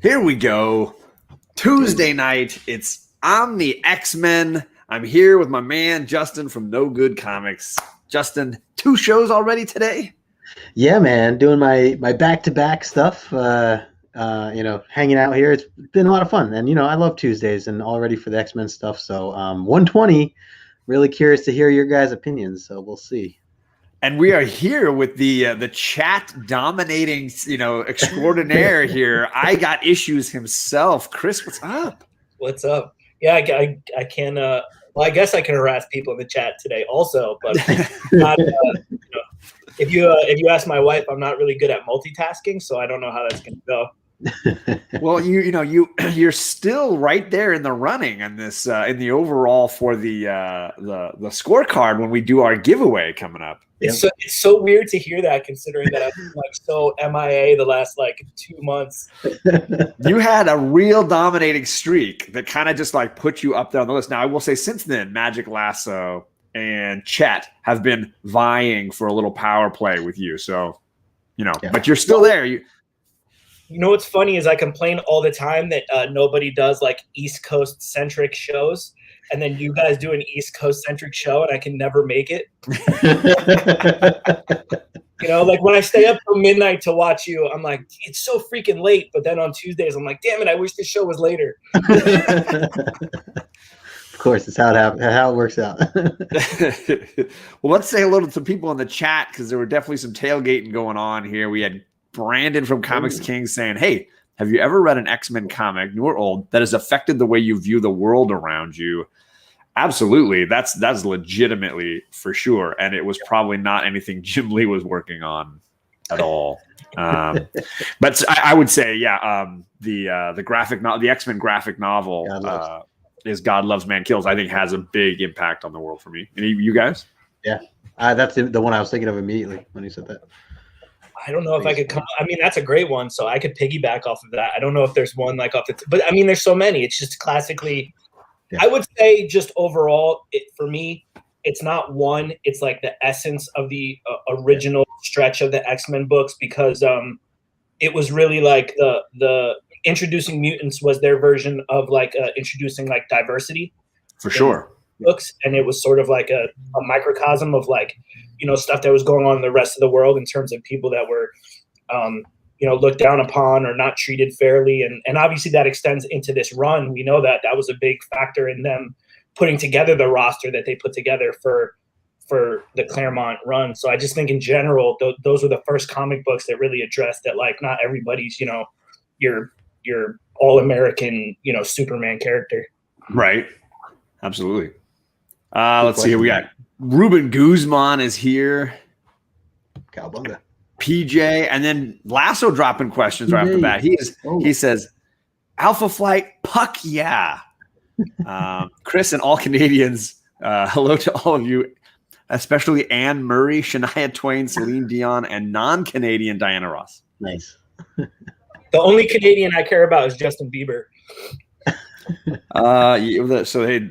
Here we go. Tuesday night. It's Omni X-Men. I'm here with my man, Justin from KnowGood Comics. Justin, 2 shows already today? Yeah, man. Doing my back-to-back stuff, hanging out here. It's been a lot of fun. And, I love Tuesdays and all ready for the X-Men stuff. So 120, really curious to hear your guys' opinions. So we'll see. And we are here with the chat dominating, extraordinaire here. I got issues himself. Chris, what's up? What's up? Yeah, I can. Well, I guess I can harass people in the chat today also. But not, if you ask my wife, I'm not really good at multitasking, so I don't know how that's going to go. Well, you're still right there in the running in this in the overall for the scorecard when we do our giveaway coming up. It's so weird to hear that, considering that I've been so MIA the last 2 months. You had a real dominating streak that kind of just put you up there on the list. Now I will say, since then, Magic Lasso and Chet have been vying for a little power play with you. So, but you're still there. You know what's funny is I complain all the time that nobody does East Coast centric shows, and then you guys do an East Coast centric show, and I can never make it. When I stay up till midnight to watch you, I'm like, it's so freaking late. But then on Tuesdays, I'm like, damn it, I wish this show was later. Of course, it's how it works out. Well, let's say hello to some people in the chat, because there were definitely some tailgating going on here. We had Brandon from Comics King saying, hey, have you ever read an X-Men comic, new or old, that has affected the way you view the world around you? Absolutely. That's legitimately for sure. And it was probably not anything Jim Lee was working on at all. But I would say, the graphic novel, the X-Men graphic novel is God Loves, Man Kills, I think has a big impact on the world for me. Any of you guys? Yeah. That's the one I was thinking of immediately when you said that. I don't know if I could come. I mean, that's a great one, so I could piggyback off of that. I don't know if there's one but I mean, there's so many. It's just classically, I would say, just overall, for me, it's not one. It's the essence of the original stretch of the X-Men books, because it was really the introducing mutants was their version of introducing diversity. For sure. Books, and it was sort of a microcosm of stuff that was going on in the rest of the world in terms of people that were looked down upon or not treated fairly, and obviously that extends into this run. We know that was a big factor in them putting together the roster that they put together for the Claremont run. So I just think in general those were the first comic books that really addressed that not everybody's your all-American Superman character. Right. Absolutely. Let's see here. We got Ruben Guzman is here. Cowabunga. PJ, and then Lasso dropping questions right off the bat. He says, Alpha Flight, puck yeah. Chris and all Canadians, hello to all of you, especially Anne Murray, Shania Twain, Celine Dion, and non-Canadian Diana Ross. Nice. The only Canadian I care about is Justin Bieber. So hey,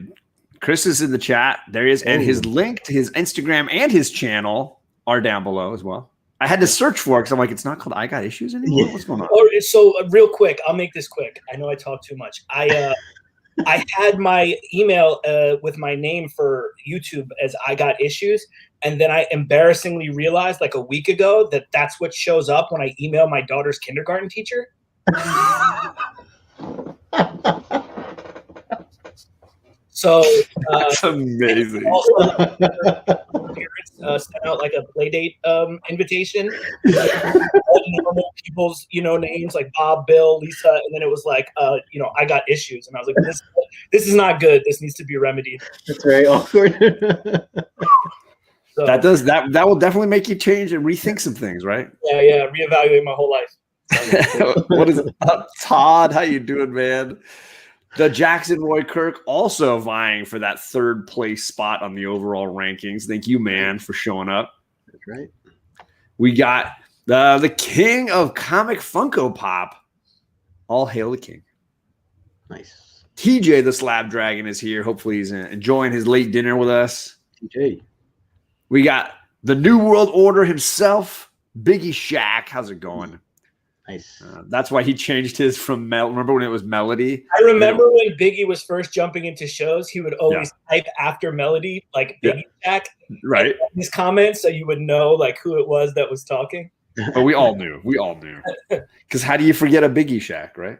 Chris is in the chat. There he is, and his link to his Instagram and his channel are down below as well. I had to search for it because I'm like, it's not called I Got Issues anymore. What's going on? So real quick, I'll make this quick. I know I talk too much. I had my email with my name for YouTube as I Got Issues, and then I embarrassingly realized a week ago that that's what shows up when I email my daughter's kindergarten teacher. So that's amazing. Parents sent out a play date invitation. All normal people's names like Bob, Bill, Lisa, and then it was I Got Issues, and I was like, this is not good. This needs to be remedied. That's very awkward. So, that will definitely make you change and rethink some things, right? Yeah, reevaluate my whole life. What is up, Todd? How you doing, man? The Jackson Roy Kirk also vying for that 3rd place spot on the overall rankings. Thank you, man, for showing up. That's right. We got the king of comic Funko Pop. All hail the king. Nice. TJ the Slab Dragon is here. Hopefully he's enjoying his late dinner with us. TJ. We got the New World Order himself, Biggie Shack. How's it going? Nice. That's why he changed his from remember when it was Melody? I remember when Biggie was first jumping into shows, he would always type after Melody, like Biggie Jack, right? His comments, so you would know like who it was that was talking. But we all knew. Because how do you forget a Biggie Shack, right?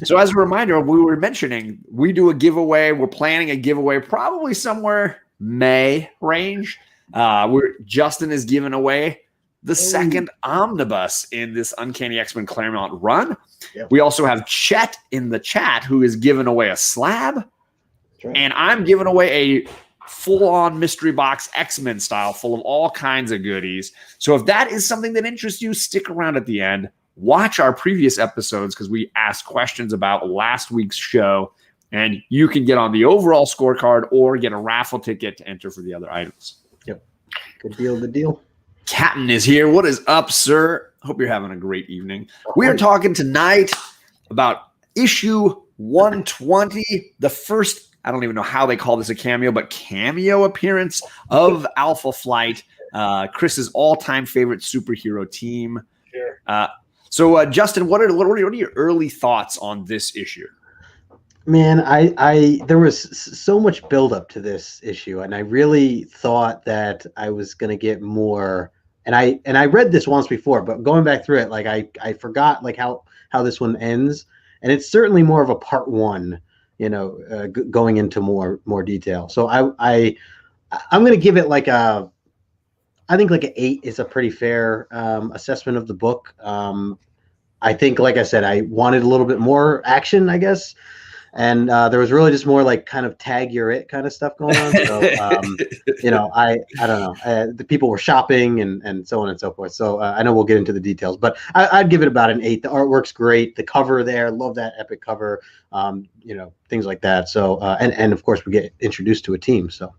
So as a reminder, we were mentioning we do a giveaway. We're planning a giveaway probably somewhere May range. Justin is giving away the second omnibus in this Uncanny X-Men Claremont run. Yep. We also have Chet in the chat who is giving away a slab. Right. And I'm giving away a full-on mystery box X-Men style full of all kinds of goodies. So if that is something that interests you, stick around at the end. Watch our previous episodes because we asked questions about last week's show. And you can get on the overall scorecard or get a raffle ticket to enter for the other items. Yep. Good deal. Captain is here. What is up, sir? Hope you're having a great evening. We are talking tonight about issue 120, the first, I don't even know how they call this a cameo, but cameo appearance of Alpha Flight, Chris's all-time favorite superhero team. Sure. So, Justin, what are your early thoughts on this issue? Man, there was so much buildup to this issue, and I really thought that I was going to get more. And I read this once before, but going back through it, like I forgot like how this one ends, and it's certainly more of a part one, going into more detail. So I'm going to give it I think like an 8 is a pretty fair assessment of the book. I think, like I said, I wanted a little bit more action, I guess. And there was really just more like kind of tag you're it kind of stuff going on. So, I don't know. The people were shopping and so on and so forth. So I know we'll get into the details, but I'd give it about an 8. The artwork's great. The cover there, love that epic cover, things like that. So, and of course we get introduced to a team. So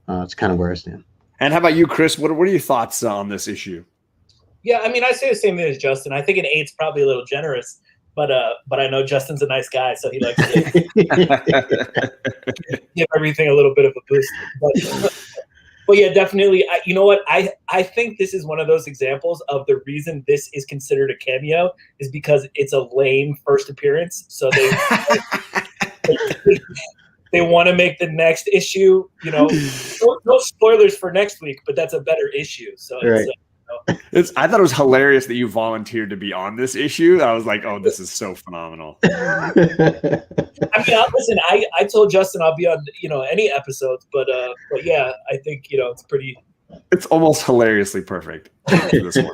it's kind of where I stand. And how about you, Chris? What are your thoughts on this issue? Yeah, I mean, I say the same thing as Justin. I think an 8's probably a little generous. But I know Justin's a nice guy, so he likes to give everything a little bit of a boost. But yeah, definitely. You know what? I think this is one of those examples of the reason this is considered a cameo is because it's a lame first appearance. So they want to make the next issue. No spoilers for next week, but that's a better issue. So right. I thought it was hilarious that you volunteered to be on this issue. I was like, oh, this is so phenomenal. I mean, listen, I told Justin I'll be on, any episodes, but yeah, I think, it's pretty. It's almost hilariously perfect. This one.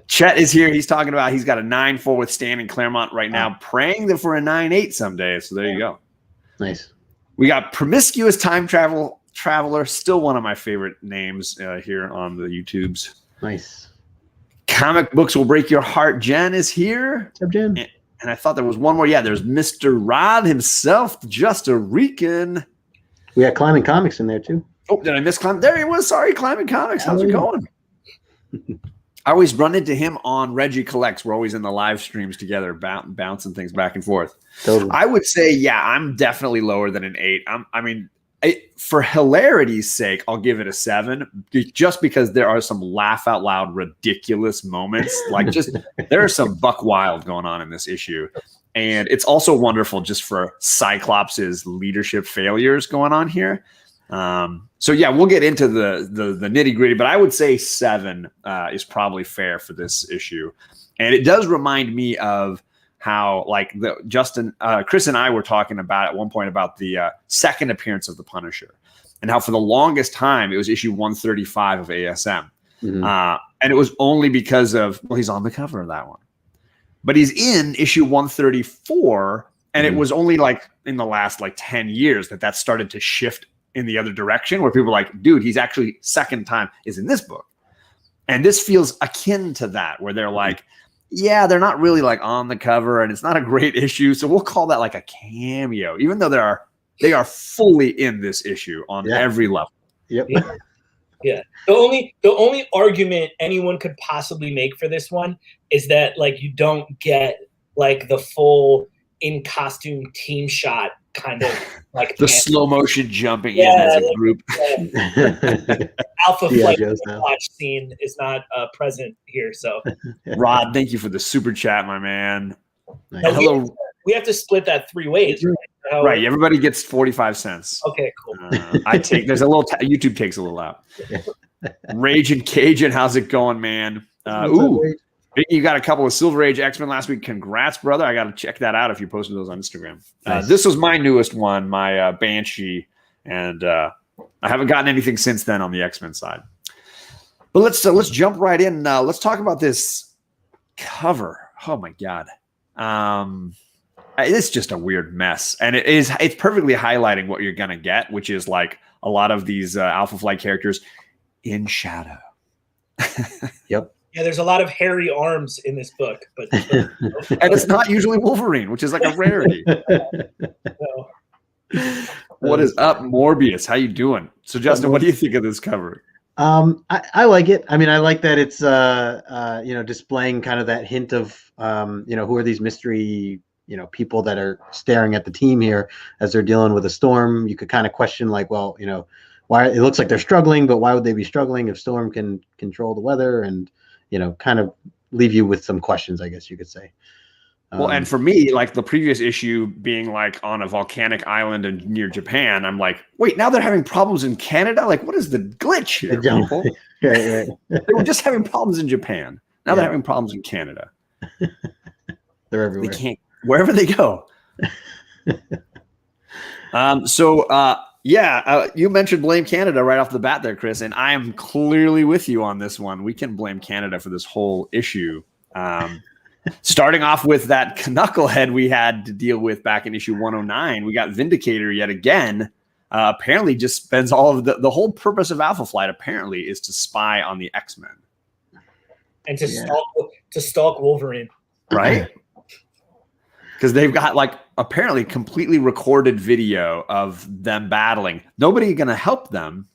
Chet is here. He's talking about he's got a 9-4 with Stan in Claremont right now, praying for a 9-8 someday. So there you go. Nice. We got Promiscuous Time Traveler, still one of my favorite names here on the YouTubes. Nice. Comic Books Will Break Your Heart. Jen is here. What's up, Jen? And I thought there was one more. Yeah, there's Mr. Rod himself, Just a Rican. We got Climbing Comics in there, too. Oh, did I miss Climbing? There he was. Sorry, Climbing Comics. How's it going? I always run into him on Reggie Collects. We're always in the live streams together, bouncing things back and forth. Totally. I would say, yeah, I'm definitely lower than an 8. For hilarity's sake, I'll give it a 7, just because there are some laugh out loud, ridiculous moments. There are some buck wild going on in this issue. And it's also wonderful just for Cyclops' leadership failures going on here. So yeah, we'll get into the nitty gritty, but I would say 7 is probably fair for this issue. And it does remind me of how Chris and I were talking about at one point about the second appearance of the Punisher and how for the longest time it was issue 135 of ASM. Mm-hmm. And it was only because of, he's on the cover of that one, but he's in issue 134. And it was only in the last 10 years that started to shift in the other direction where people were like, dude, he's actually second time is in this book. And this feels akin to that where they're like, yeah, they're not really on the cover and it's not a great issue. So we'll call that a cameo, even though they are fully in this issue on every level. Yep. Yeah. The only argument anyone could possibly make for this one is that you don't get the full in costume team shot kind of like the slow motion jumping in as a group. Alpha Yeah, Flight Joe's now. watch scene is not present here. So Rod, thank you for the super chat, my man. Nice. No, Hello. we have to split that 3 ways, right? Right, everybody gets 45 cents. Okay, cool. I take there's a little YouTube takes a little out. Rage and Cajun, how's it going, man? You got a couple of Silver Age X-Men last week. Congrats, brother. I got to check that out if you posted those on Instagram. Nice. This was my newest one, my Banshee, and I haven't gotten anything since then on the X-Men side. But let's jump right in. Let's talk about this cover. Oh my God. It's just a weird mess, and it's perfectly highlighting what you're gonna get, which is like a lot of these Alpha Flight characters in shadow. Yep. Yeah, there's a lot of hairy arms in this book, but And it's not usually Wolverine, which is like a rarity. What is up, Morbius? How you doing? So, Justin, what do you think of this cover? I like it. I mean, I like that it's displaying kind of that hint of who are these mystery people that are staring at the team here as they're dealing with a storm. You could kind of question, like, well, why it looks like they're struggling, but why would they be struggling if Storm can control the weather? And kind of leave you with some questions, I guess you could say. Well, and for me, like the previous issue being like on a volcanic island near Japan, I'm like, wait, now they're having problems in Canada? Like, what is the glitch here, people? Right. They were just having problems in Japan. Now they're having problems in Canada. They're everywhere. They can't, wherever they go. You mentioned blame Canada right off the bat there, Chris, and I am clearly with you on this one. We can blame Canada for this whole issue. Starting off with that knucklehead we had to deal with back in issue 109, we got Vindicator yet again. Apparently just spends all of the whole purpose of Alpha Flight apparently is to spy on the X-Men. And to stalk Wolverine. Right? Because they've got like apparently completely recorded video of them battling. Nobody going to help them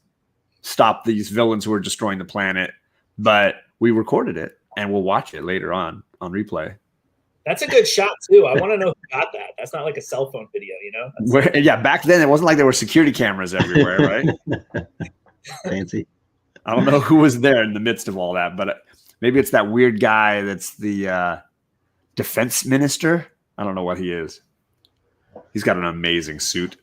stop these villains who are destroying the planet, but we recorded it and we'll watch it later on replay. That's a good shot too. I want to know who got that. That's not like a cell phone video, Back then it wasn't like there were security cameras everywhere, right? Fancy. I don't know who was there in the midst of all that, but maybe it's that weird guy that's the defense minister. I don't know what he is. He's got an amazing suit.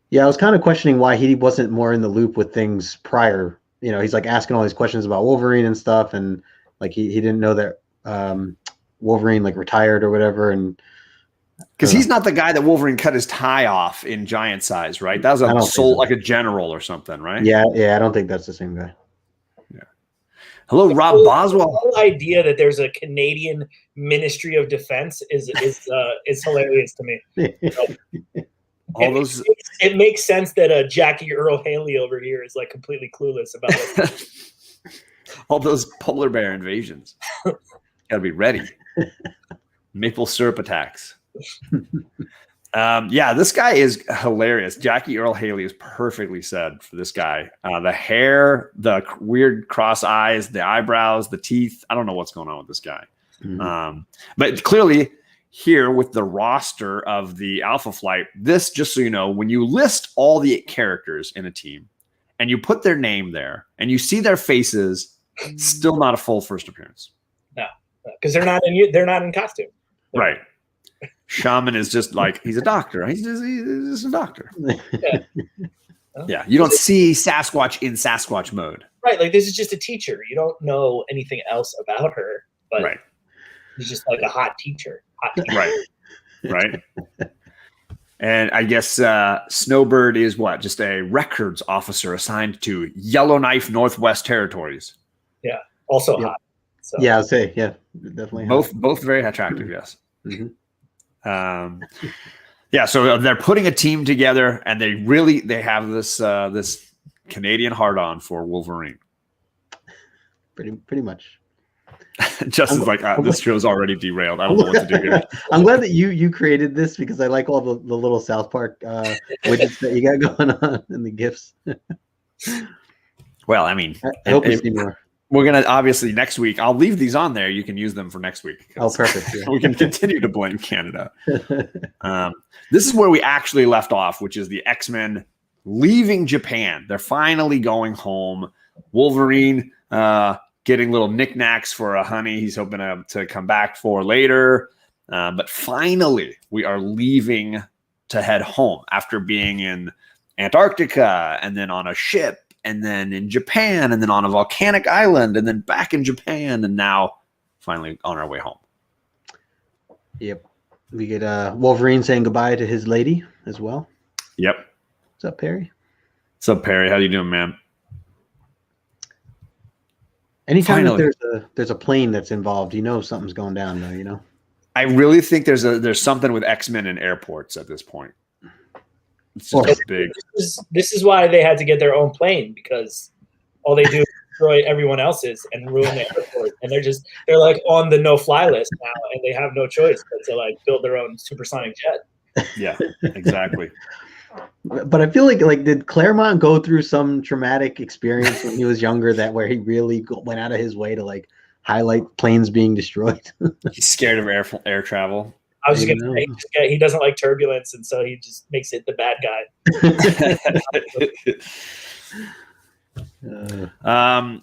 Yeah, I was kind of questioning why he wasn't more in the loop with things prior. He's like asking all these questions about Wolverine and stuff, and like he didn't know that Wolverine like retired or whatever. And because he's not the guy that Wolverine cut his tie off in Giant Size, right? That was like a general or something, right? Yeah, I don't think that's the same guy. Hello, Rob Boswell. The whole idea that there's a Canadian Ministry of Defense is hilarious to me. It makes sense that Jackie Earl Haley over here is like completely clueless about it. All those polar bear invasions. Gotta be ready. Maple syrup attacks. This guy is hilarious. Jackie Earl Haley is perfectly said for this guy. The hair, the weird cross eyes, the eyebrows, the teeth. I don't know what's going on with this guy. Mm-hmm. But clearly here with the roster of the Alpha Flight, this, just so you know, when you list all the characters in a team and you put their name there and you see their faces, still not a full first appearance. No, because they're not in costume. Right. Shaman is just like, he's a doctor. He's just a doctor. Yeah. You don't see Sasquatch in Sasquatch mode. Right. Like, this is just a teacher. You don't know anything else about her, but right. He's just like a hot teacher. Right. And I guess Snowbird is what? Just a records officer assigned to Yellowknife Northwest Territories. Yeah. Also hot. So. Yeah, I'd say, yeah, definitely. Both very attractive, yes. Mm-hmm. So they're putting a team together, and they have this Canadian hard-on for Wolverine. Pretty much. Justin's like, this show's already derailed. I don't know what to do here. I'm glad that you created this because I like all the little South Park widgets that you got going on and the GIFs. Well, I mean, I hope we see more. We're going to obviously next week. I'll leave these on there. You can use them for next week. Oh, perfect. Yeah. We can continue to blame Canada. This is where we actually left off, which is the X-Men leaving Japan. They're finally going home. Wolverine getting little knickknacks for a honey he's hoping to come back for later. But finally, we are leaving to head home after being in Antarctica and then on a ship and then in Japan and then on a volcanic island and then back in Japan and now finally on our way home. Yep. We get Wolverine saying goodbye to his lady as well. Yep. What's up, Perry? What's up, Perry? How you doing, man? Anytime that there's a plane that's involved, you know something's going down, though. You know. I really think there's something with X-Men in airports at this point. It's just big. This is why they had to get their own plane, because all they do is destroy everyone else's and ruin the airport, and they're like on the no-fly list now, and they have no choice but to like build their own supersonic jet. Yeah, exactly. But I feel like did Claremont go through some traumatic experience when he was younger that where he really went out of his way to like highlight planes being destroyed? He's scared of air travel. I was just going to say he doesn't like turbulence, and so he just makes it the bad guy.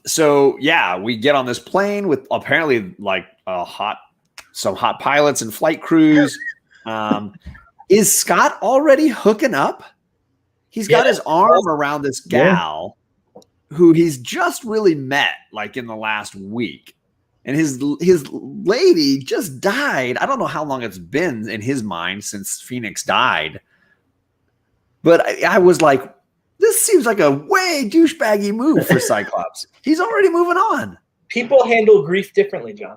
So yeah, we get on this plane with apparently like some hot pilots and flight crews. Is Scott already hooking up? He's got his arm around this gal who he's just really met like in the last week. And his lady just died. I don't know how long it's been in his mind since Phoenix died. But I was like, this seems like a way douchebaggy move for Cyclops. He's already moving on. People handle grief differently, John.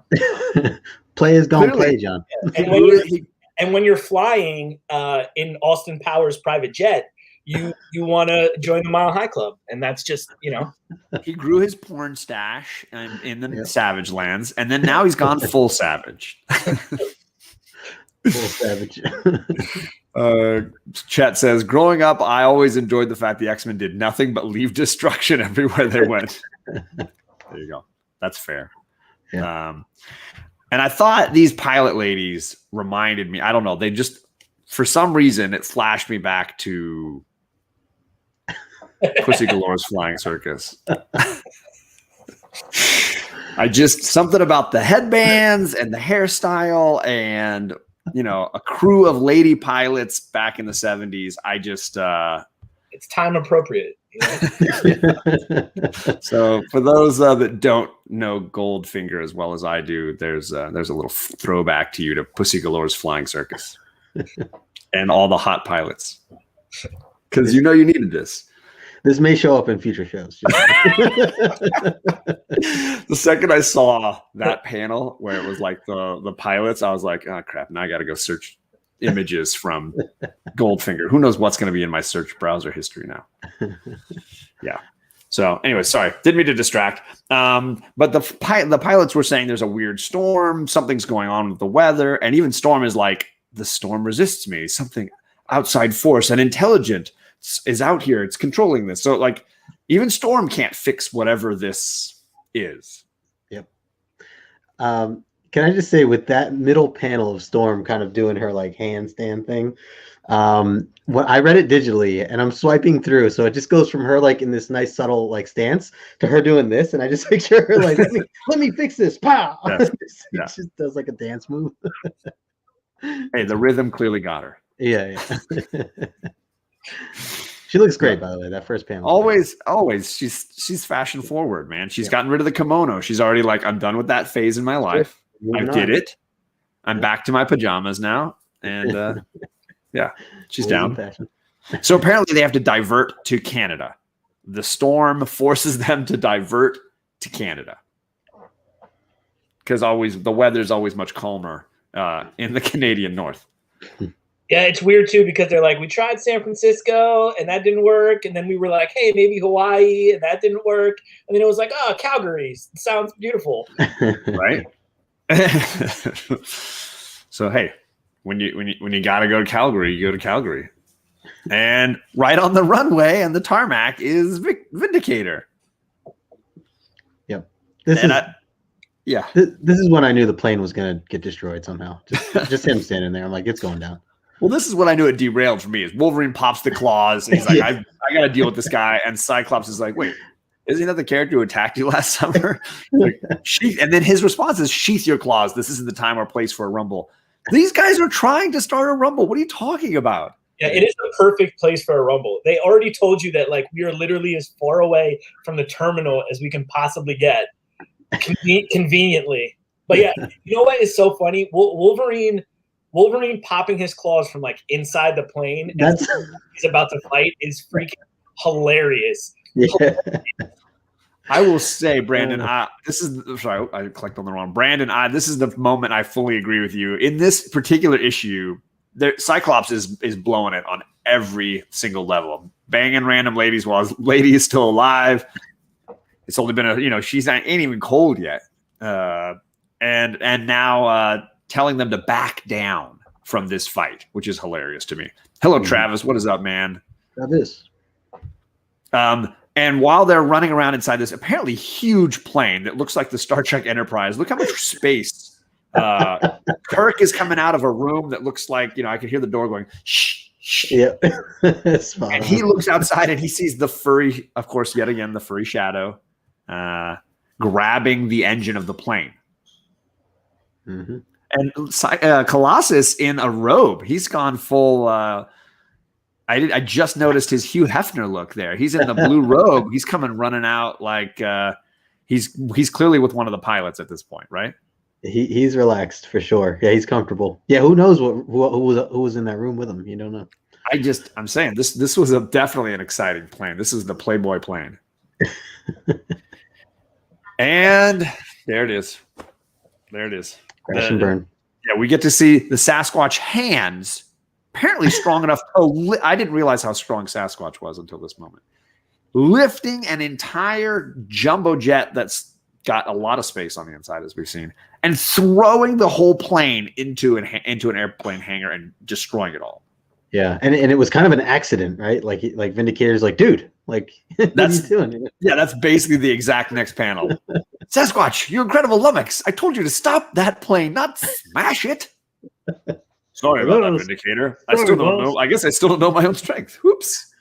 Play is gonna play, John. Yeah. And when you're flying in Austin Powers' private jet, you want to join the Mile High Club, and that's just, you know. He grew his porn stash in the Savage Lands, and then now he's gone full savage. Full savage. Chet says, growing up, I always enjoyed the fact the X-Men did nothing but leave destruction everywhere they went. There you go. That's fair. Yeah. And I thought these pilot ladies reminded me, I don't know, they just, for some reason, it flashed me back to Pussy Galore's Flying Circus. Something about the headbands and the hairstyle and, you know, a crew of lady pilots back in the 70s. It's time appropriate. You know? So for those that don't know Goldfinger as well as I do, there's a little throwback to you to Pussy Galore's Flying Circus and all the hot pilots, because you know you needed this. This may show up in future shows. The second I saw that panel where it was like the pilots, I was like, oh crap, now I got to go search images from Goldfinger. Who knows what's going to be in my search browser history now. Yeah. So anyway, sorry, didn't mean to distract. But the pilots were saying there's a weird storm, something's going on with the weather, and even Storm is like, the storm resists me. Something outside force and intelligent is out here. It's controlling this. So like even Storm can't fix whatever this is. Yep. Can I just say, with that middle panel of Storm kind of doing her like handstand thing, when I read it digitally and I'm swiping through, so it just goes from her like in this nice subtle like stance to her doing this, and I just picture her like, let me fix this, pow. Yes. She just does like a dance move. Hey, the rhythm clearly got her. Yeah. She looks great, by the way. That first panel. Always. She's fashion forward, man. She's gotten rid of the kimono. She's already like, I'm done with that phase in my life. I did it. I'm back to my pajamas now. And yeah, she's down. So apparently they have to divert to Canada. The storm forces them to divert to Canada. Because the weather's always much calmer in the Canadian North. Yeah, it's weird too, because they're like, we tried San Francisco and that didn't work, and then we were like, hey, maybe Hawaii, and that didn't work, and then it was like, oh, Calgary sounds beautiful, right? So hey, when you gotta go to Calgary, you go to Calgary, and right on the runway and the tarmac is Vindicator. Yep, This and is this is when I knew the plane was gonna get destroyed somehow. Just him standing there. I'm like, it's going down. Well, this is what I knew it derailed for me. Is Wolverine pops the claws, and he's like, I got to deal with this guy. And Cyclops is like, wait, isn't that the character who attacked you last summer? Like, and then his response is, sheath your claws. This isn't the time or place for a rumble. These guys are trying to start a rumble. What are you talking about? Yeah, it is the perfect place for a rumble. They already told you that, like, we are literally as far away from the terminal as we can possibly get, conveniently. But yeah, you know what is so funny? Wolverine popping his claws from like inside the plane as he's about to fight is freaking hilarious. Yeah. I will say, Brandon, I clicked on the wrong. Brandon, this is the moment I fully agree with you. In this particular issue, Cyclops is blowing it on every single level. Banging random ladies while his lady is still alive. It's only been she's ain't even cold yet. And now telling them to back down from this fight, which is hilarious to me. Hello, Travis. What is up, man? Travis. And while they're running around inside this apparently huge plane that looks like the Star Trek Enterprise, look how much space. Kirk is coming out of a room that looks like, I can hear the door going, shh, shh. Yeah. And he looks outside and he sees the furry, of course, yet again, the furry shadow grabbing the engine of the plane. Mm-hmm. And Colossus in a robe. He's gone full. I just noticed his Hugh Hefner look there. He's in the blue robe. He's coming running out like he's clearly with one of the pilots at this point, right? He's relaxed for sure. Yeah, he's comfortable. Yeah, who knows who was in that room with him? You don't know. I'm saying this was definitely an exciting plane. This is the Playboy plane. And there it is. Crash and burn. Yeah, we get to see the Sasquatch hands, apparently strong enough. I didn't realize how strong Sasquatch was until this moment. Lifting an entire jumbo jet that's got a lot of space on the inside, as we've seen, and throwing the whole plane into an airplane hangar and destroying it all. Yeah, and it was kind of an accident, right? Like Vindicator's like, dude, like, what are you doing? Yeah, that's basically the exact next panel. Sasquatch, you incredible lummox. I told you to stop that plane, not smash it. Sorry about that, Vindicator. I still don't know. I guess I still don't know my own strength. Whoops.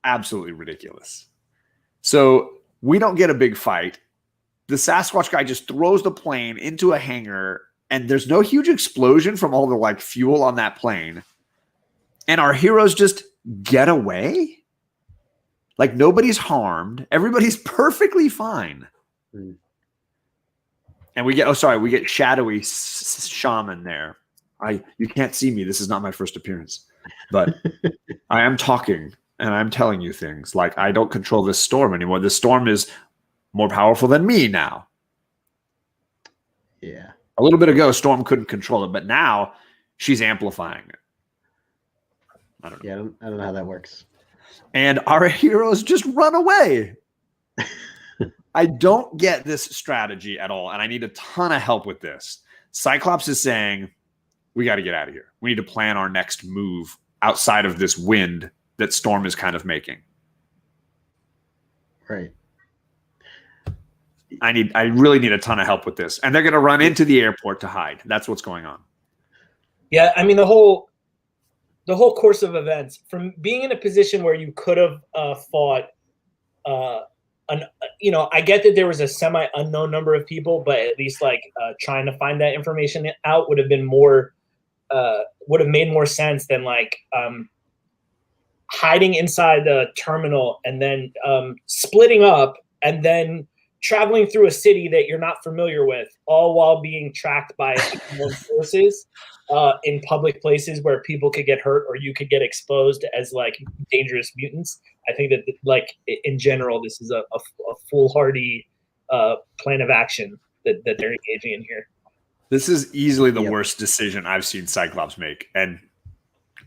Absolutely ridiculous. So we don't get a big fight. The Sasquatch guy just throws the plane into a hangar, and there's no huge explosion from all the like fuel on that plane. And our heroes just get away. Like nobody's harmed. Everybody's perfectly fine. And we get shadowy shaman there. You can't see me. This is not my first appearance. But I am talking and I'm telling you things like I don't control this storm anymore. This storm is more powerful than me now. Yeah. A little bit ago, Storm couldn't control it, but now she's amplifying it. I don't know. Yeah, I don't know how that works. And our heroes just run away. I don't get this strategy at all, and I need a ton of help with this. Cyclops is saying, we got to get out of here. We need to plan our next move outside of this wind that Storm is kind of making. Right. I really need a ton of help with this. And they're going to run into the airport to hide. That's what's going on. Yeah, I mean, the whole course of events, from being in a position where you could have fought I get that there was a semi-unknown number of people, but at least trying to find that information out would have been more would have made more sense than hiding inside the terminal and then splitting up and then traveling through a city that you're not familiar with, all while being tracked by unknown forces in public places where people could get hurt or you could get exposed as dangerous mutants. I think that in general, this is a foolhardy plan of action that they're engaging in here. This is easily the worst decision I've seen Cyclops make, and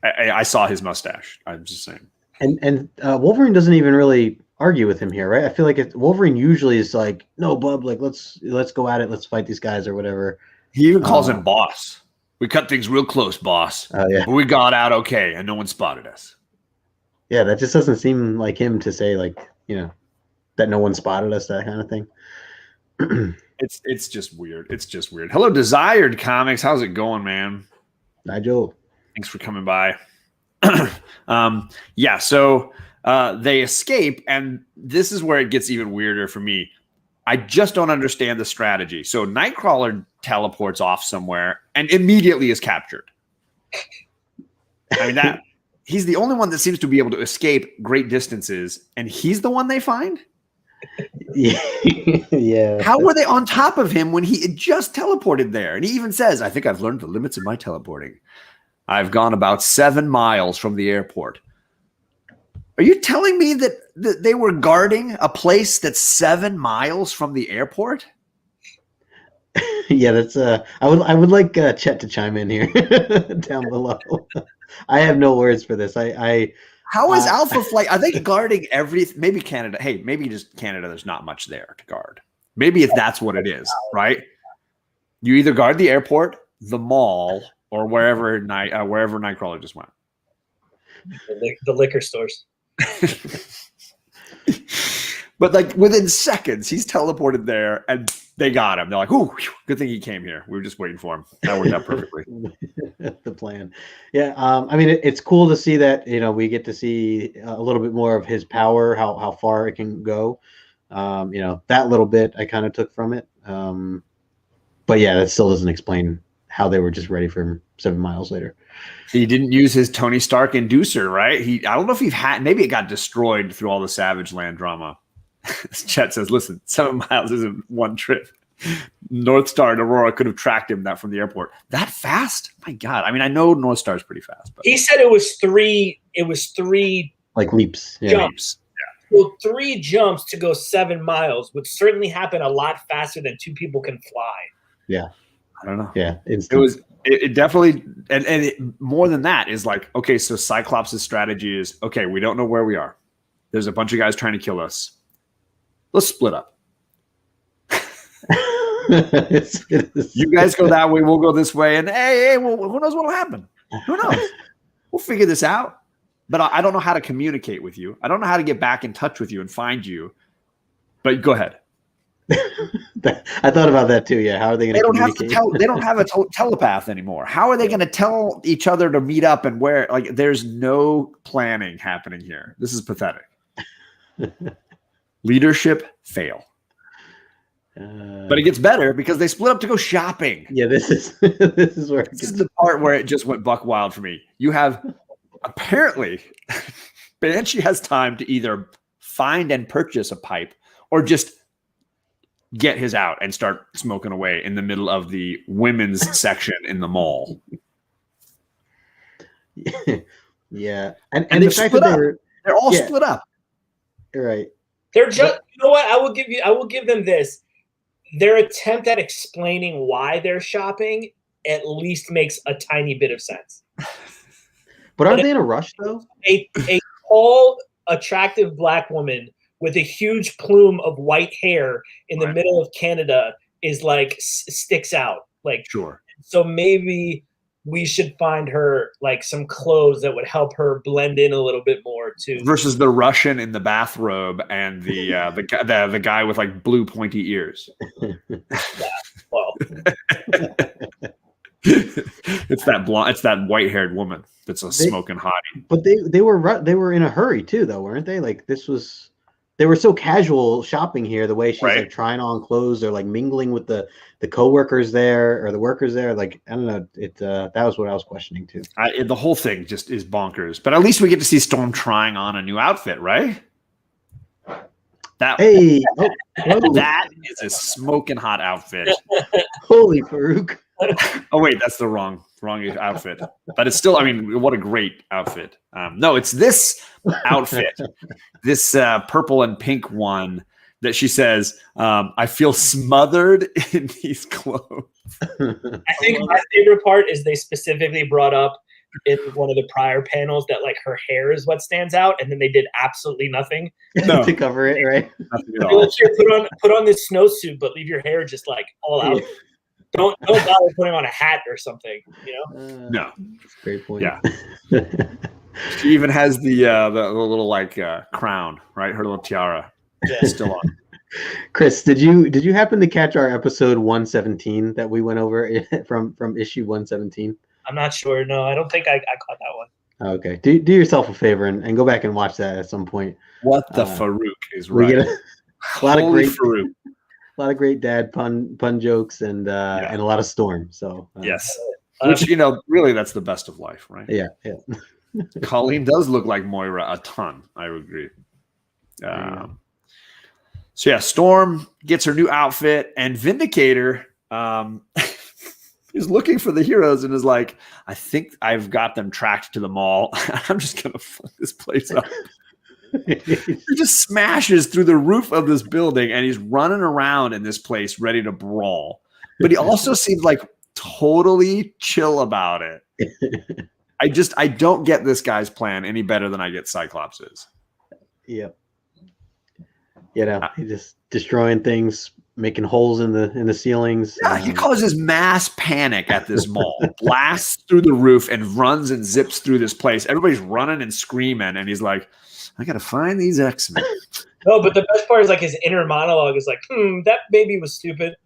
I saw his mustache. I'm just saying. And Wolverine doesn't even really argue with him here, right? I feel like Wolverine usually is like, no, bub, let's go at it, let's fight these guys or whatever. He even calls him boss. We cut things real close, boss. Oh yeah. But we got out okay, and no one spotted us. Yeah, that just doesn't seem like him to say that no one spotted us, that kind of thing. It's just weird. It's just weird. Hello, Desired Comics. How's it going, man? Nigel. Thanks for coming by. Yeah, so they escape, and this is where it gets even weirder for me. I just don't understand the strategy. So Nightcrawler teleports off somewhere and immediately is captured. I mean, that he's the only one that seems to be able to escape great distances, and he's the one they find? Yeah. How were they on top of him when he had just teleported there? And he even says, I think I've learned the limits of my teleporting. I've gone about 7 miles from the airport. Are you telling me that they were guarding a place that's 7 miles from the airport? Yeah, that's I would like Chet to chime in here down below. I have no words for this. How is Alpha Flight? Are they guarding maybe Canada? Hey, maybe just Canada. There's not much there to guard. Maybe if that's what it is, right? You either guard the airport, the mall, or wherever Nightcrawler just went. The liquor stores. But like within seconds, he's teleported there, and they got him. They're like, "Ooh, good thing he came here. We were just waiting for him." That worked out perfectly. The plan. Yeah, I mean, it's cool to see that we get to see a little bit more of his power, how far it can go. That little bit I kind of took from it. But yeah, that still doesn't explain how they were just ready for him 7 miles later. He didn't use his Tony Stark inducer, right? I don't know if maybe it got destroyed through all the Savage Land drama. Chet says, listen, 7 miles isn't one trip. North Star and Aurora could have tracked him from the airport. That fast? My God. I mean, I know North Star is pretty fast. But he said it was three like leaps. Yeah. Jumps. Yeah. Well, 3 jumps to go 7 miles would certainly happen a lot faster than 2 people can fly. Yeah. I don't know. Yeah. It definitely, and more than that is like, okay, so Cyclops' strategy is, okay, we don't know where we are. There's a bunch of guys trying to kill us. Let's split up. You guys go that way, we'll go this way, and hey, well, who knows what will happen? Who knows? We'll figure this out. But I don't know how to communicate with you. I don't know how to get back in touch with you and find you. But go ahead. I thought about that too. Yeah, how are they going to communicate? They don't have a telepath anymore. How are they going to tell each other to meet up and where? Like, there's no planning happening here. This is pathetic. Leadership fail. But it gets better because they split up to go shopping. Yeah, this is where this is the part where it just went buck wild for me. You have apparently Banshee has time to either find and purchase a pipe or just get his out and start smoking away in the middle of the women's section in the mall. Yeah, and the fact that they're all split up. Right. They're just, you know what? I will give them this. Their attempt at explaining why they're shopping at least makes a tiny bit of sense. But aren't they in a rush though? A tall, attractive black woman with a huge plume of white hair in the middle of Canada is like sticks out. Like, sure. So maybe we should find her like some clothes that would help her blend in a little bit more too. Versus the Russian in the bathrobe and the guy with like blue pointy ears. Yeah, well, it's that blonde. It's that white-haired woman that's a smoking hottie. But they were in a hurry too, though, weren't they? Like they were so casual shopping here. The way she's like trying on clothes, they're like mingling with the coworkers there or the workers there. Like, I don't know. That was what I was questioning too. The whole thing just is bonkers. But at least we get to see Storm trying on a new outfit, right? That is a smoking hot outfit. Holy Farouk. Oh wait, that's the wrong outfit. But it's still, I mean, what a great outfit. No, it's this outfit, this purple and pink one that she says, I feel smothered in these clothes. I think my favorite part is they specifically brought up in one of the prior panels that like her hair is what stands out, and then they did absolutely nothing to cover it, right? Nothing at all. Put on this snowsuit, but leave your hair just like all out. Don't bother putting on a hat or something, you know? No. Great point. Yeah. She even has the little like crown, right? Her little tiara. Yeah. Still on. Chris, did you happen to catch our episode 117 that we went over from issue 117? I'm not sure. No, I don't think I caught that one. Okay. Do yourself a favor and go back and watch that at some point. What the Farouk is We right. get a lot of Holy great Farouk. a lot of great dad pun jokes and a lot of Storm. So Yes. Which, really that's the best of life, right? Yeah. Colleen does look like Moira a ton. I would agree. So yeah, Storm gets her new outfit, and Vindicator is looking for the heroes and is like, I think I've got them tracked to the mall. I'm just gonna fuck this place up. He just smashes through the roof of this building, and he's running around in this place ready to brawl. But he also seems like totally chill about it. I don't get this guy's plan any better than I get Cyclops's. Yep. He's just destroying things, making holes in the ceilings. Yeah, he causes mass panic at this mall, blasts through the roof, and runs and zips through this place. Everybody's running and screaming, and he's like, I gotta find these X-Men. No, but the best part is like his inner monologue is like, that baby was stupid.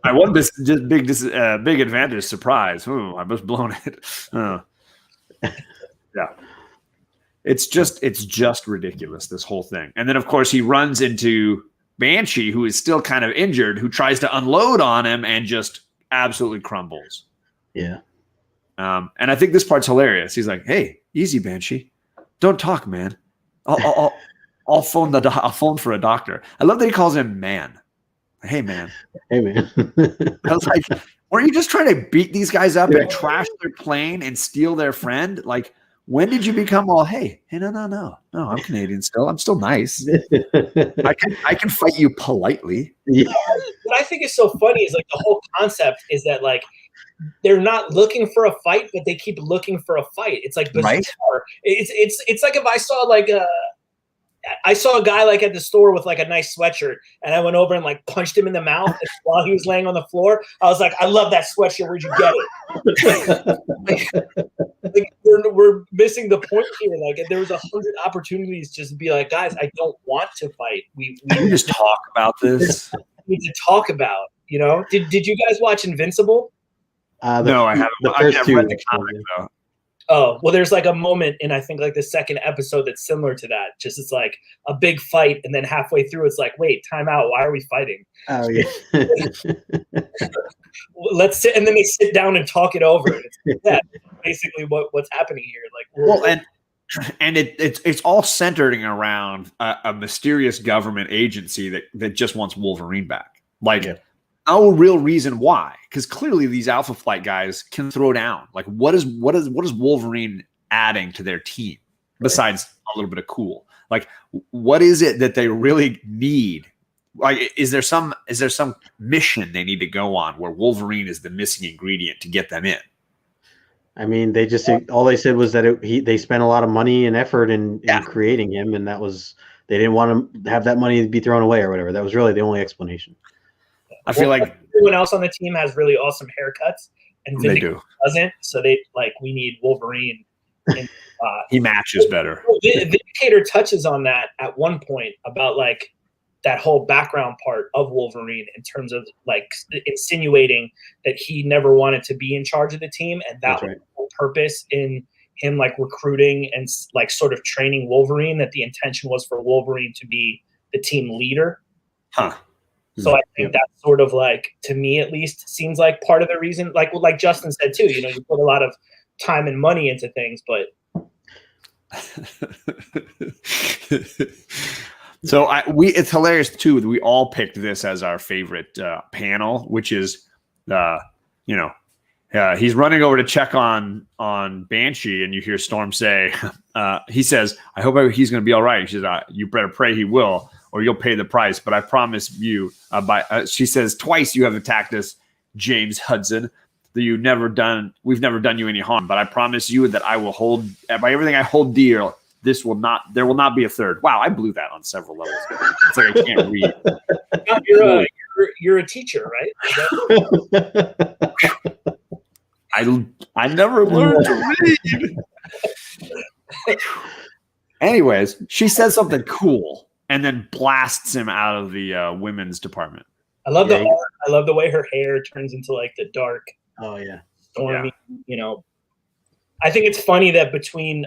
My one big advantage, surprise. I must blown it. Yeah. It's just ridiculous, this whole thing. And then, of course, he runs into Banshee, who is still kind of injured, who tries to unload on him and just absolutely crumbles. Yeah. And I think this part's hilarious. He's like, "Hey, easy, Banshee. Don't talk, man. I'll phone for a doctor." I love that he calls him man. Hey, man. Hey, man. I was like, weren't you just trying to beat these guys up and trash their plane and steal their friend? Like, when did you become all, hey, no, I'm Canadian still. I'm still nice. I can fight you politely. Yeah. What I think is so funny is like the whole concept is that like they're not looking for a fight, but they keep looking for a fight. It's like bizarre. Right? It's like if I saw like I saw a guy like at the store with like a nice sweatshirt, and I went over and like punched him in the mouth while he was laying on the floor. I was like, I love that sweatshirt. Where'd you get it? we're missing the point here. Like there was 100 opportunities just to be like, guys, I don't want to fight. We just talk about this. We need to talk about. Did you guys watch Invincible? No, I haven't. I've read the comic though. Oh, well, there's like a moment in, I think, like the second episode that's similar to that. Just it's like a big fight, and then halfway through, it's like, wait, time out. Why are we fighting? Oh, yeah. Let's sit, and then they sit down and talk it over. It's basically what's happening here. Like, and it's all centering around a mysterious government agency that just wants Wolverine back. Like, no real reason why, because clearly these Alpha Flight guys can throw down. Like, what is Wolverine adding to their team besides a little bit of cool? Like, what is it that they really need? Like, is there some mission they need to go on where Wolverine is the missing ingredient to get them in? I mean, they just all they said was that they spent a lot of money and effort in creating him, and that was they didn't want to have that money be thrown away or whatever. That was really the only explanation. I feel like everyone else on the team has really awesome haircuts, and Vindicator doesn't. So we need Wolverine. He matches better. Vindicator touches on that at one point about like that whole background part of Wolverine in terms of like insinuating that he never wanted to be in charge of the team, and that was the whole purpose in him like recruiting and like sort of training Wolverine. That the intention was for Wolverine to be the team leader. Huh. So I think that's sort of like, to me at least, seems like part of the reason. Like Justin said too, you put a lot of time and money into things, but. So it's hilarious too. We all picked this as our favorite panel, which is, he's running over to check on Banshee, and you hear Storm say, he says, "I hope he's going to be all right." She says, "You better pray he will, or you'll pay the price. But I promise you, she says twice you have attacked us, James Hudson, that we've never done you any harm. But I promise you that I will hold by everything I hold dear. There will not be a third." Wow, I blew that on several levels. It's like I can't read. You're a teacher, right? I never learned to read. Anyways, she says something cool and then blasts him out of the women's department. I love the art. I love the way her hair turns into like the dark. Oh yeah. Stormy. Yeah. I think it's funny that between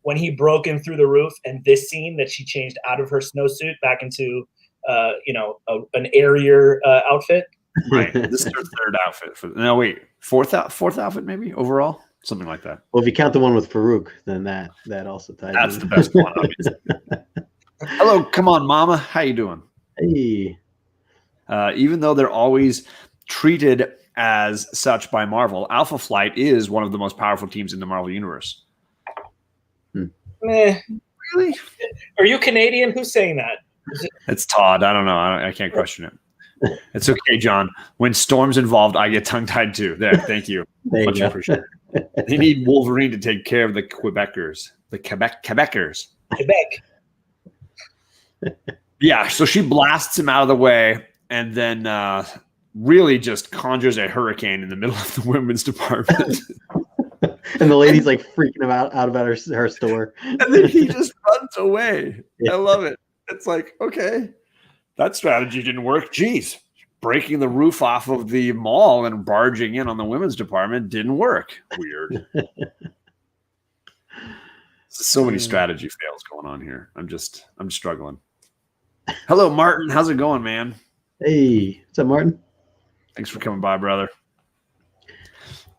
when he broke in through the roof and this scene that she changed out of her snowsuit back into an airier outfit. Right. This is her third outfit. Fourth outfit maybe overall, something like that. Well, if you count the one with Farouk, then that also ties. That's in. the best one, obviously. Hello, come on, Mama. How you doing? Hey. Even though they're always treated as such by Marvel, Alpha Flight is one of the most powerful teams in the Marvel universe. Meh. Really? Are you Canadian? Who's saying that? It's Todd. I don't know. I can't question it. It's okay, John. When Storm's involved, I get tongue-tied too. There, thank you. Much appreciated. They need Wolverine to take care of the Quebecers. The Quebecers. Quebec. Yeah, so she blasts him out of the way and then really just conjures a hurricane in the middle of the women's department. And the lady's like freaking him out of her store. And then he just runs away. Yeah. I love it. It's like, okay, that strategy didn't work. Jeez, breaking the roof off of the mall and barging in on the women's department didn't work. Weird. So many strategy fails going on here. I'm struggling. Hello, Martin. How's it going, man? Hey, what's up, Martin? Thanks for coming by, brother.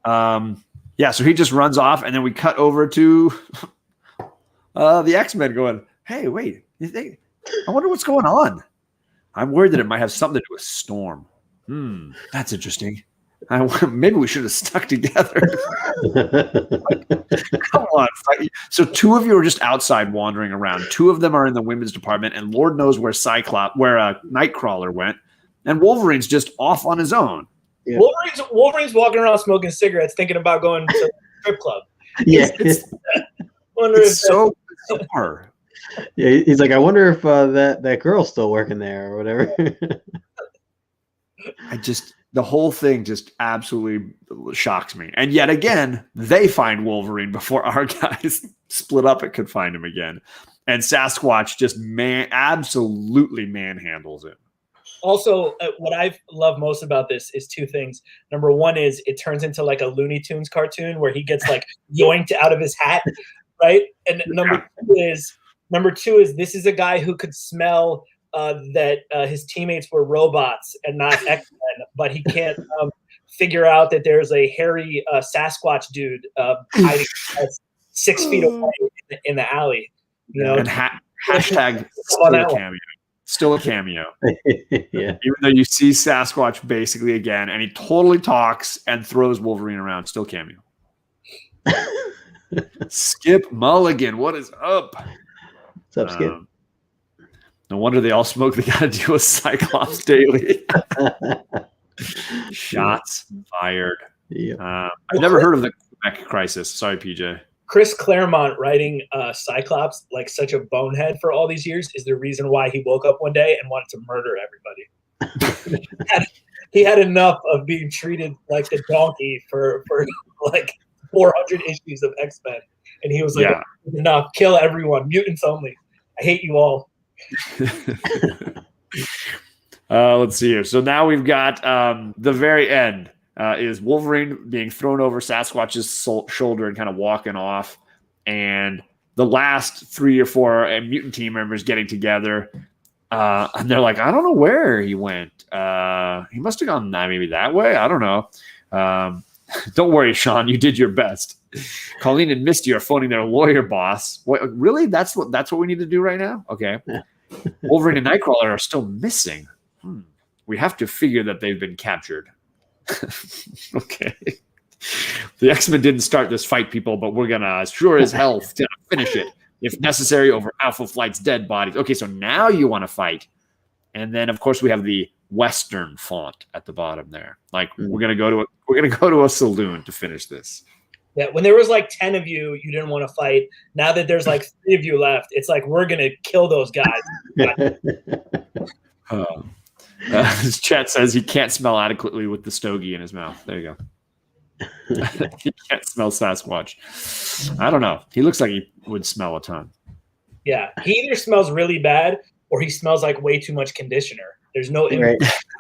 Yeah, so he just runs off, and then we cut over to the X-Men going, hey, wait, I wonder what's going on. I'm worried that it might have something to do with Storm. That's interesting. Maybe we should have stuck together. Come on. So two of you are just outside wandering around. Two of them are in the women's department, and Lord knows where Nightcrawler went. And Wolverine's just off on his own. Yeah. Wolverine's walking around smoking cigarettes, thinking about going to the strip club. Yeah. It's so bizarre. Yeah, he's like, I wonder if that girl's still working there or whatever. The whole thing just absolutely shocks me. And yet again, they find Wolverine before our guys split up and could find him again. And Sasquatch just absolutely manhandles him. Also, what I love most about this is two things. Number one is it turns into like a Looney Tunes cartoon where he gets like yoinked out of his hat, right? And number two is this is a guy who could smell that his teammates were robots and not X-Men, but he can't figure out that there's a hairy Sasquatch dude hiding 6 feet away in the alley. You know, and hashtag still a cameo. Yeah. Even though you see Sasquatch basically again, and he totally talks and throws Wolverine around, still cameo. Skip Mulligan, what is up? What's up, Skip? No wonder they all smoke. They got to deal with Cyclops daily. Shots fired. Yeah. I've never heard of the Quebec crisis. Sorry, PJ. Chris Claremont writing Cyclops like such a bonehead for all these years is the reason why he woke up one day and wanted to murder everybody. He had enough of being treated like the donkey for like 400 issues of X-Men. And he was like, enough, kill everyone, mutants only. I hate you all. Let's see here. So now we've got the very end. Is Wolverine being thrown over Sasquatch's shoulder and kind of walking off, and the last 3 or 4 mutant team members getting together, and they're like, I don't know where he went. He must have gone maybe that way. I don't know. Don't worry, Sean. You did your best. Colleen and Misty are phoning their lawyer boss. What, really? That's what we need to do right now? Okay. Wolverine and Nightcrawler are still missing. We have to figure that they've been captured. Okay. The X-Men didn't start this fight, people, but we're gonna sure as hell finish it if necessary over Alpha Flight's dead bodies. Okay, so now you want to fight, and then of course we have the Western font at the bottom there. Like we're gonna go to a saloon to finish this. Yeah, when there was like 10 of you, you didn't want to fight. Now that there's like 3 of you left, it's like we're gonna kill those guys. His chat says he can't smell adequately with the stogie in his mouth. There you go. He can't smell Sasquatch. I don't know. He looks like he would smell a ton. Yeah, he either smells really bad or he smells like way too much conditioner. There's no Right.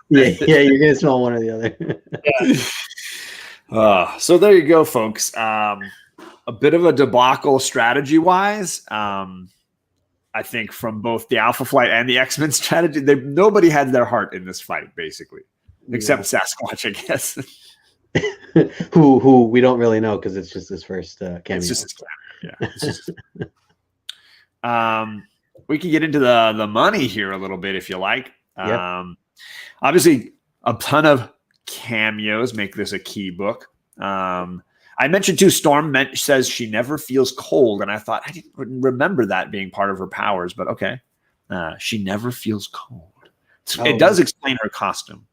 Yeah, you're gonna smell one or the other. Yeah. So there you go, folks. A bit of a debacle strategy-wise. I think from both the Alpha Flight and the X-Men strategy, nobody had their heart in this fight, basically, except Sasquatch, I guess. who we don't really know because it's just his first cameo. It's just his cameo. Yeah. It's just we can get into the money here a little bit if you like. Obviously, a ton of cameos make this a key book. I mentioned too, Storm says she never feels cold, and I thought I didn't remember that being part of her powers, but okay. She never feels cold. It does explain her costume.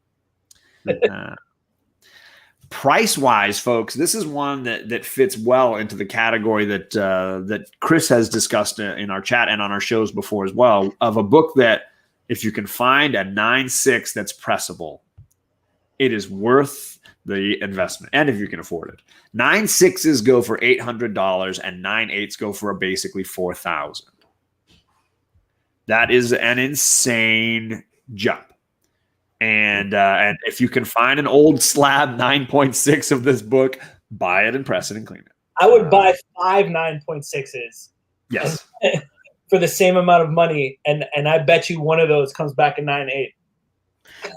Price-wise, folks, this is one that fits well into the category that Chris has discussed in our chat and on our shows before as well, of a book that if you can find a 9.6 that's pressable, it is worth the investment, and if you can afford it. 9.6s go for $800, and 9.8s go for basically $4,000. That is an insane jump. And if you can find an old slab 9.6 of this book, buy it and press it and clean it. I would buy 5 9.6s. Yes. For the same amount of money, and I bet you one of those comes back in 9.8.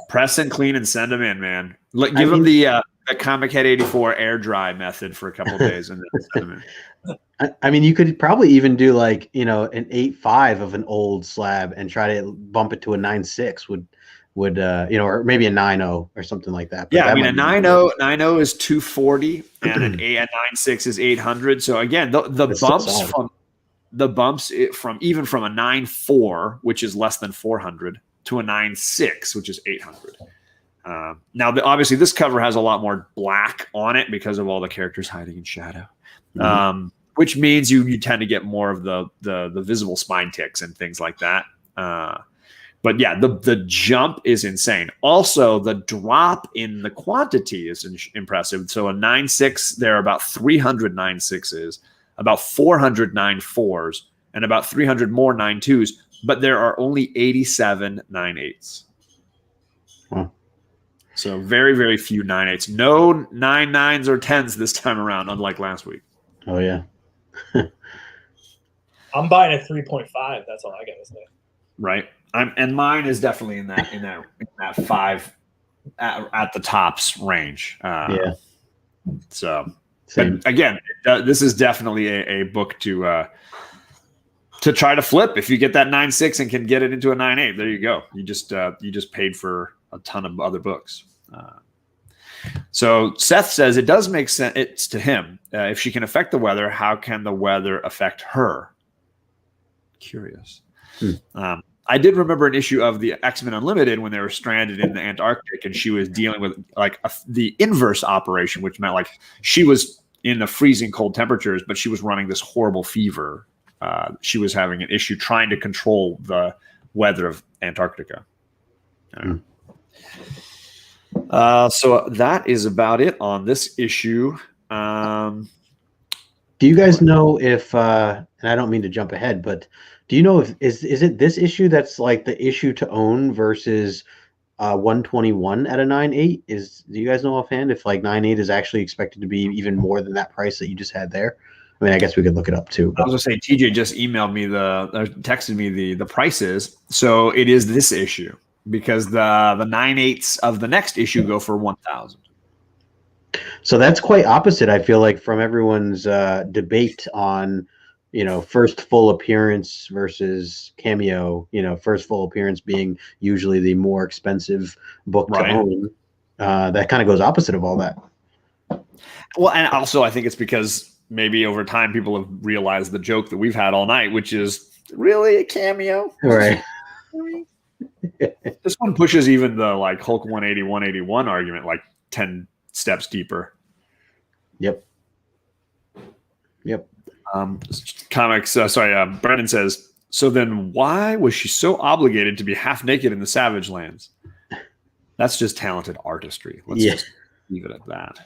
Press and clean and send them in, man. Give them the Comic Head 84 air dry method for a couple of days and then send them in. I mean, you could probably even do like, an 8.5 of an old slab and try to bump it to a 9.6 would or maybe a 9.0 or something like that. But yeah, I mean, a 9.0 is 240 and a 9.6 is 800. So again, the bumps from even from a 9.4, which is less than 400, to a 9.6, which is 800. Now, obviously, this cover has a lot more black on it because of all the characters hiding in shadow, which means you tend to get more of the visible spine ticks and things like that. But yeah, the jump is insane. Also, the drop in the quantity is impressive. So a 9.6, there are about 300 9.6s, about 400 9.4s, and about 300 more 9.2s. But there are only 87 9.8s. Huh. So very, very few 9.8s. No 9.9s or 10s this time around, unlike last week. Oh, yeah. I'm buying a 3.5. That's all I got to say. Right. And mine is definitely in that 5 at the tops range. Yeah. So again, this is definitely a book to try to flip. If you get that 9.6 and can get it into a 9.8, there you go. You just paid for a ton of other books. So Seth says it does make sense. It's to him. If she can affect the weather, how can the weather affect her? Curious. I did remember an issue of the X-Men Unlimited when they were stranded in the Antarctic, and she was dealing with like the inverse operation, which meant like she was in the freezing cold temperatures, but she was running this horrible fever. She was having an issue trying to control the weather of Antarctica. So that is about it on this issue. Do you guys know if, and I don't mean to jump ahead, but do you know if is it this issue that's like the issue to own versus 121 at a 9.8? Do you guys know offhand if like 9.8 is actually expected to be even more than that price that you just had there? I mean, I guess we could look it up too. I was gonna say TJ just emailed me texted me the prices. So it is this issue because the 9.8s of the next issue go for 1,000. So that's quite opposite, I feel like, from everyone's debate on, first full appearance versus cameo. First full appearance being usually the more expensive book to own. That kind of goes opposite of all that. Well, and also I think it's because maybe over time people have realized the joke that we've had all night, which is really a cameo. Right. This one pushes even the like Hulk 180, 181 argument like 10 steps deeper. Yep. Comics. Brendan says, so then why was she so obligated to be half naked in the Savage Lands? That's just talented artistry. leave it at that.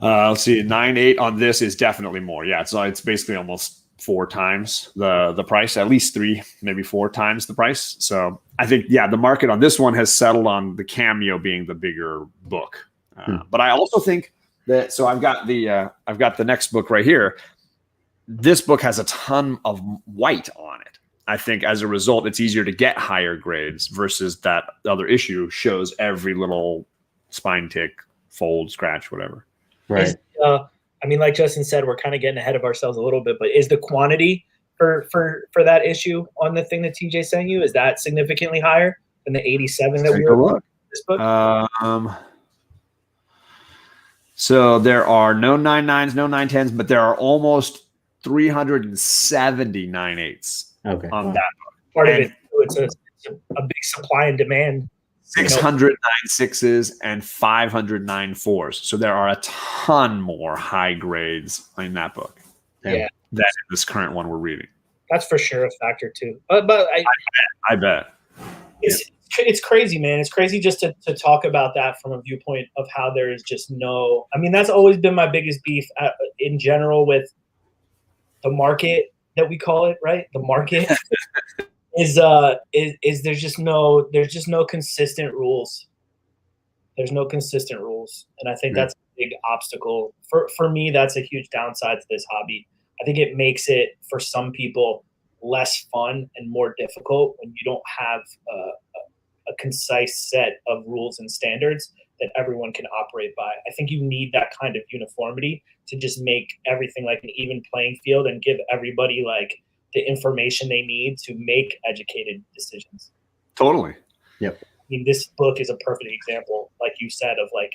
Let's see, 9.8 on this is definitely more. Yeah, it's basically almost 4 times the price, at least 3, maybe 4 times the price. So I think, yeah, the market on this one has settled on the Cameo being the bigger book. But I also think that, so I've got the next book right here. This book has a ton of white on it. I think as a result, it's easier to get higher grades versus that other issue shows every little spine tick, fold, scratch, whatever. Right. I mean, like Justin said, we're kind of getting ahead of ourselves a little bit, but is the quantity for that issue on the thing that TJ sent you, is that significantly higher than the 87 that we were looking at this book? So there are no 9.9s, no 9.10s, but there are almost 370 9.8s on that book. Part of it, it's a big supply and demand. 600 9.6s and 500 9.4s. So there are a ton more high grades in that book. Yeah. Than in this current one we're reading. That's for sure a factor too. But I bet. It's crazy, man. It's crazy just to talk about that from a viewpoint of how there is just no. I mean, that's always been my biggest beef in general with the market that we call it, right? The market is there's just no consistent rules. There's no consistent rules, and I think that's a big obstacle for me. That's a huge downside to this hobby. I think it makes it for some people less fun and more difficult when you don't have a concise set of rules and standards that everyone can operate by. I think you need that kind of uniformity to just make everything like an even playing field and give everybody like the information they need to make educated decisions. Totally. Yep. I mean, this book is a perfect example, like you said, of like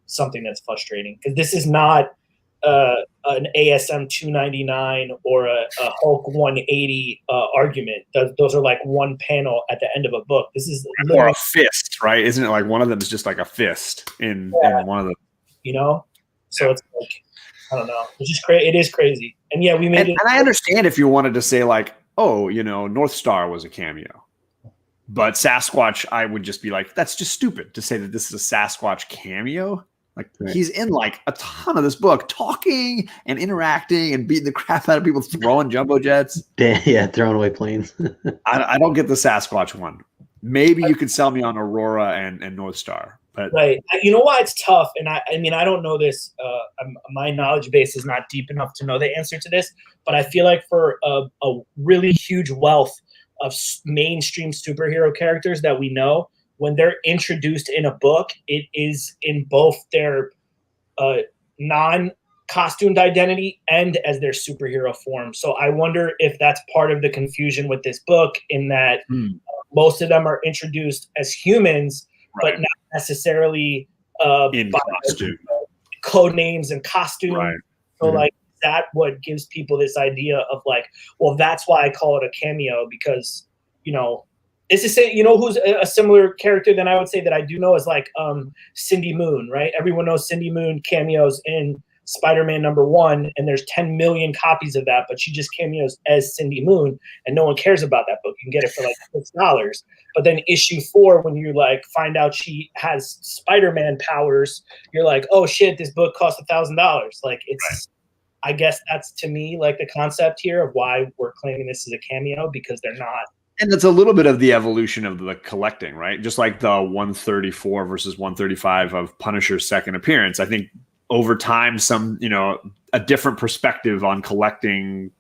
something that's frustrating, because this is not an ASM 299 or a Hulk 180 argument. Those are like one panel at the end of a book. This is or a fist, right? Isn't it like one of them is just like a fist in one of them? You know, so it's like, I don't know. It's just crazy. It is crazy. And yeah, we made it. And I understand if you wanted to say like, oh, North Star was a cameo, but Sasquatch, I would just be like, that's just stupid to say that this is a Sasquatch cameo. Like he's in like a ton of this book, talking and interacting and beating the crap out of people, throwing jumbo jets. Yeah, throwing away planes. I don't get the Sasquatch one. Maybe you could sell me on Aurora and North Star, but right. You know why it's tough, and I mean I don't know this. My knowledge base is not deep enough to know the answer to this, but I feel like for a really huge wealth of mainstream superhero characters that we know, when they're introduced in a book, it is in both their non-costumed identity and as their superhero form. So I wonder if that's part of the confusion with this book, in that most of them are introduced as humans, but not necessarily in costume, code names and costume. Right. So like that what gives people this idea of like, well, that's why I call it a cameo, because it's the same. Who's a similar character than I would say that I do know is like Cindy Moon, right? Everyone knows Cindy Moon cameos in Spider-Man #1, and there's 10 million copies of that, but she just cameos as Cindy Moon, and no one cares about that book. You can get it for like $6. But then issue 4, when you like find out she has Spider-Man powers, you're like, oh shit, this book cost $1,000. Like it's, I guess that's to me like the concept here of why we're claiming this is a cameo, because they're not. And it's a little bit of the evolution of the collecting, right? Just like the 134 versus 135 of Punisher's second appearance. I think over time, a different perspective on collecting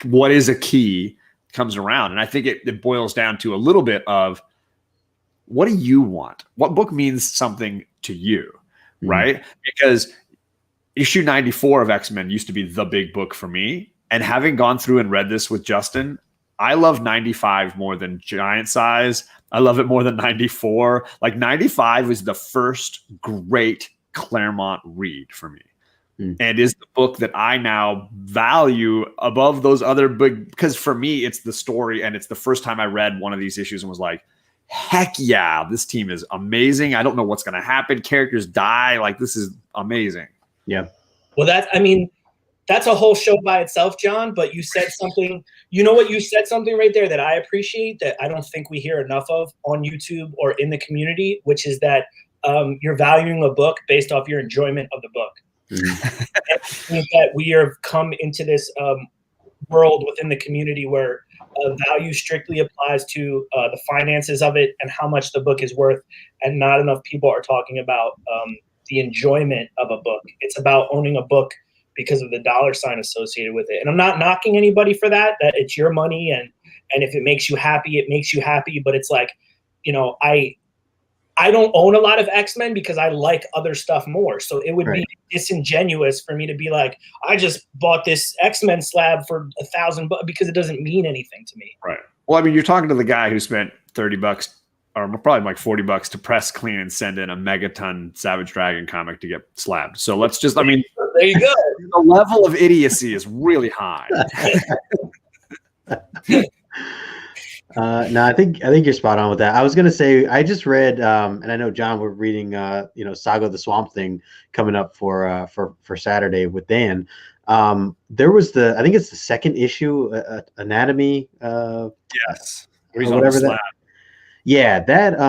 what is a key comes around. And I think it boils down to a little bit of, what do you want? What book means something to you, right? Because issue 94 of X-Men used to be the big book for me. And having gone through and read this with Justin, I love 95 more than Giant Size. I love it more than 94. Like 95 was the first great Claremont read for me. And is the book that I now value above those other big, because for me, it's the story. And it's the first time I read one of these issues and was like, heck yeah, this team is amazing. I don't know what's going to happen. Characters die. Like, this is amazing. Yeah. Well, that's a whole show by itself, John, but you said something, you said something right there that I appreciate, that I don't think we hear enough of on YouTube or in the community, which is that you're valuing a book based off your enjoyment of the book. Mm-hmm. I think that we have come into this world within the community where value strictly applies to the finances of it and how much the book is worth, and not enough people are talking about the enjoyment of a book. It's about owning a book because of the dollar sign associated with it. And I'm not knocking anybody for that it's your money, and if it makes you happy, it makes you happy. But it's like, you know, I don't own a lot of X-Men because I like other stuff more. So it would be disingenuous for me to be like, I just bought this X-Men slab for $1,000 because it doesn't mean anything to me. Right. Well, I mean, you're talking to the guy who spent $30 or probably like $40 to press, clean, and send in a megaton Savage Dragon comic to get slabbed. So let's just, I mean, there you go. The level of idiocy is really high. No, I think you're spot on with that. I was gonna say I just read, and I know John, we're reading, Saga of the Swamp Thing coming up for Saturday with Dan. There was I think it's the second issue, Anatomy. Yes, whatever that. Yeah, that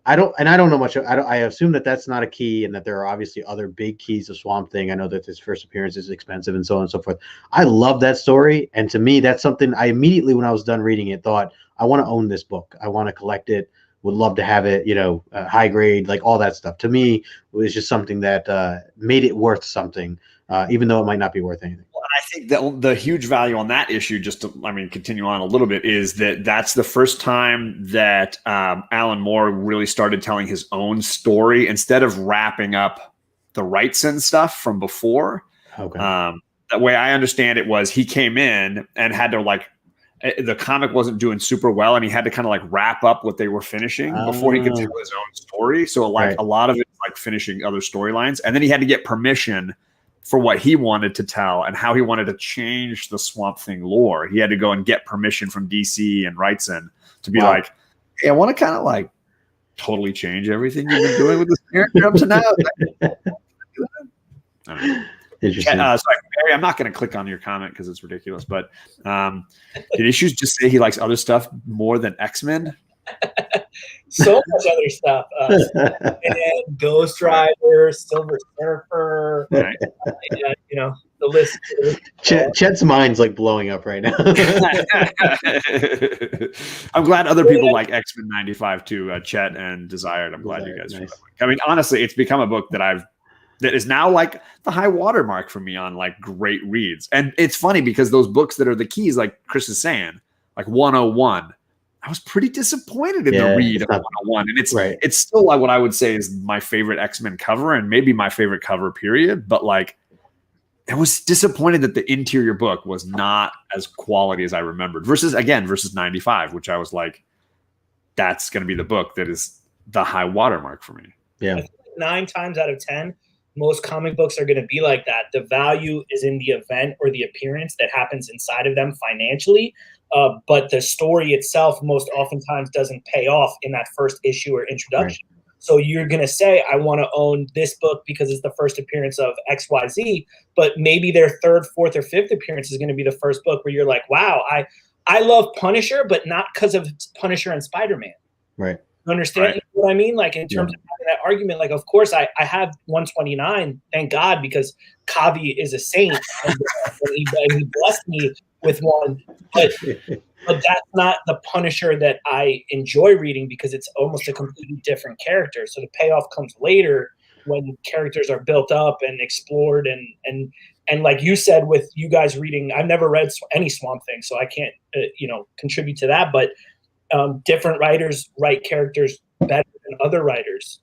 I don't know much. I assume that's not a key, and that there are obviously other big keys of Swamp Thing. I know that his first appearance is expensive, and so on and so forth. I love that story, and to me, that's something I immediately, when I was done reading it, thought, I want to own this book. I want to collect it. Would love to have it, high grade, like all that stuff. To me, it was just something that made it worth something, even though it might not be worth anything. Well, I think that the huge value on that issue, just to, continue on a little bit, is that's the first time that Alan Moore really started telling his own story instead of wrapping up the Wrightson stuff from before. Okay. That way, I understand it was he came in and had to the comic wasn't doing super well, and he had to kind of wrap up what they were finishing before he could tell his own story. So a lot of it finishing other storylines, and then he had to get permission for what he wanted to tell and how he wanted to change the Swamp Thing lore. He had to go and get permission from DC and Wrightson to be like, hey, I want to kind of totally change everything you've been doing with this character up to now. I don't know. Interesting. Sorry, Barry, I'm not going to click on your comment because it's ridiculous. But did Issues just say he likes other stuff more than X-Men? So much other stuff. Ghost Rider, Silver Surfer. Right. The list. Chet's mind's blowing up right now. I'm glad other people like X-Men 95 too. Chet and Desired. I'm glad you guys. Nice. I mean, honestly, it's become a book that is now the high watermark for me on great reads. And it's funny because those books that are the keys, like Chris is saying, 101, I was pretty disappointed in the read of 101. And it's still what I would say is my favorite X-Men cover and maybe my favorite cover period. But I was disappointed that the interior book was not as quality as I remembered versus 95, which I was that's going to be the book that is the high watermark for me. Yeah. 9 times out of 10, most comic books are going to be like that. The value is in the event or the appearance that happens inside of them financially. But the story itself most oftentimes doesn't pay off in that first issue or introduction. Right. So you're going to say, I want to own this book because it's the first appearance of XYZ, but maybe their third, fourth, or fifth appearance is going to be the first book where you're like, wow, I love Punisher, but not because of Punisher and Spider-Man. Right. You understand what I mean? In terms of having that argument, of course, I have 129, thank God, because Kavi is a saint, and he blessed me with one. But that's not the Punisher that I enjoy reading because it's almost a completely different character. So the payoff comes later when characters are built up and explored. And like you said, with you guys reading, I've never read any Swamp Thing, so I can't, contribute to that. But different writers write characters better than other writers.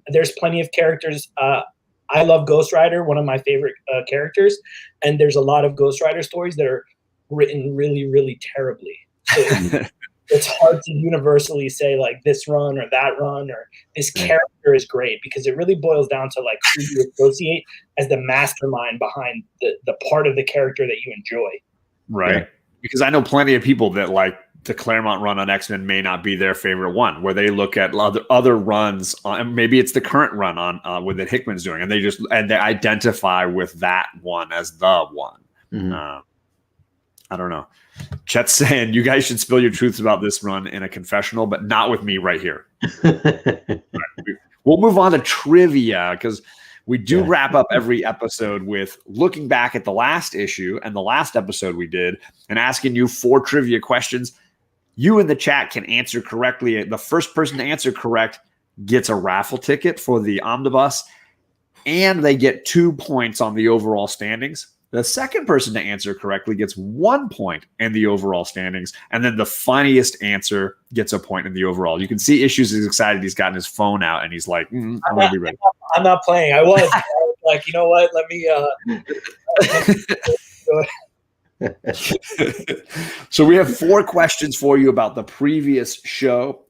There's plenty of characters. I love Ghost Rider, one of my favorite characters, and there's a lot of Ghost Rider stories that are written really, really terribly. So it's hard to universally say this run or that run or this character is great, because it really boils down to who you associate as the mastermind behind the part of the character that you enjoy. Right. Yeah. Because I know plenty of people that the Claremont run on X-Men may not be their favorite one, where they look at other runs on, maybe it's the current run on with that Hickman's doing, and they identify with that one as the one. Mm-hmm. I don't know. Chet's saying you guys should spill your truths about this run in a confessional, but not with me right here. Right. We'll move on to trivia because we do wrap up every episode with looking back at the last issue and the last episode we did and asking you 4 trivia questions. You in the chat can answer correctly. The first person to answer correct gets a raffle ticket for the omnibus, and they get 2 points on the overall standings. The second person to answer correctly gets 1 point in the overall standings, and then the funniest answer gets a point in the overall. You can see Issues is excited. He's gotten his phone out, and he's like, I'm going to be ready. I'm not playing. I was like, you know what? Let me So we have 4 questions for you about the previous show.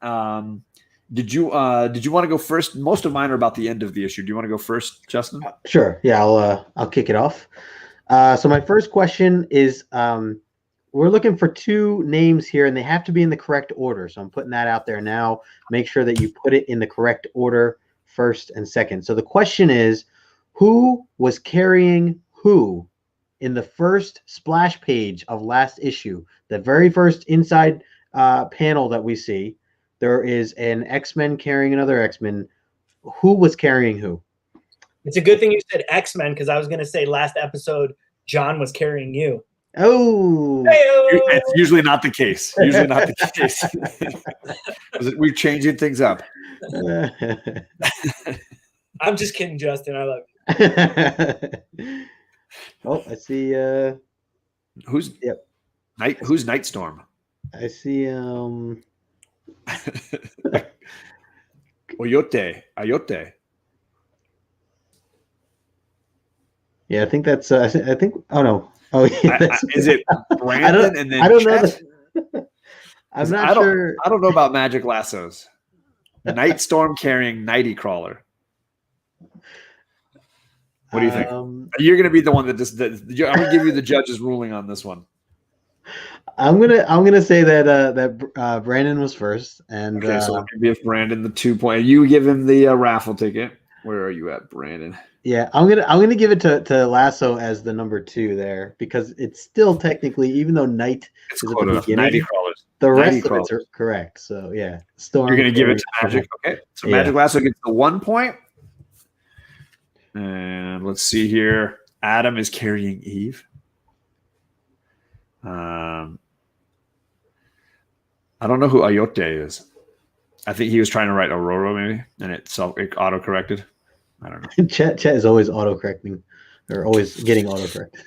Did you want to go first? Most of mine are about the end of the issue. Do you want to go first, Justin? Sure. Yeah, I'll kick it off. So my first question is, we're looking for 2 names here, and they have to be in the correct order. So I'm putting that out there now. Make sure that you put it in the correct order, first and second. So the question is, who was carrying who in the first splash page of last issue? The very first inside panel that we see, there is an X-Men carrying another X-Men. Who was carrying who? It's a good thing you said X-Men, because I was going to say last episode, John was carrying you. Oh, it's usually not the case. Usually not the case. We're changing things up. I'm just kidding, Justin. I love you. Oh, I see. Who's Nightstorm? I see. Ayote. Yeah, I think that's. I think. Oh no. Oh yeah. Is it Brandon and then I don't Chet? know. I'm not sure. I don't know about magic lassos. Nightstorm carrying Nighty Crawler. What do you think? You're going to be the one that I'm going to give you the judge's ruling on this one. I'm gonna say that Brandon was first, and okay, so give Brandon the 2 point. You give him the raffle ticket. Where are you at, Brandon? Yeah, I'm gonna give it to Lasso as the number 2 there, because it's still technically, even though Night is at the beginning, Nighty Crawlers. The rest of it's correct. So yeah, Storm. You're gonna give it to Magic. Okay, so Magic Lasso gets the 1 point. And let's see here. Adam is carrying Eve. I don't know who Ayote is. I think he was trying to write Aurora, maybe, and it auto-corrected. I don't know. Chet is always auto-correcting, or always getting auto-corrected.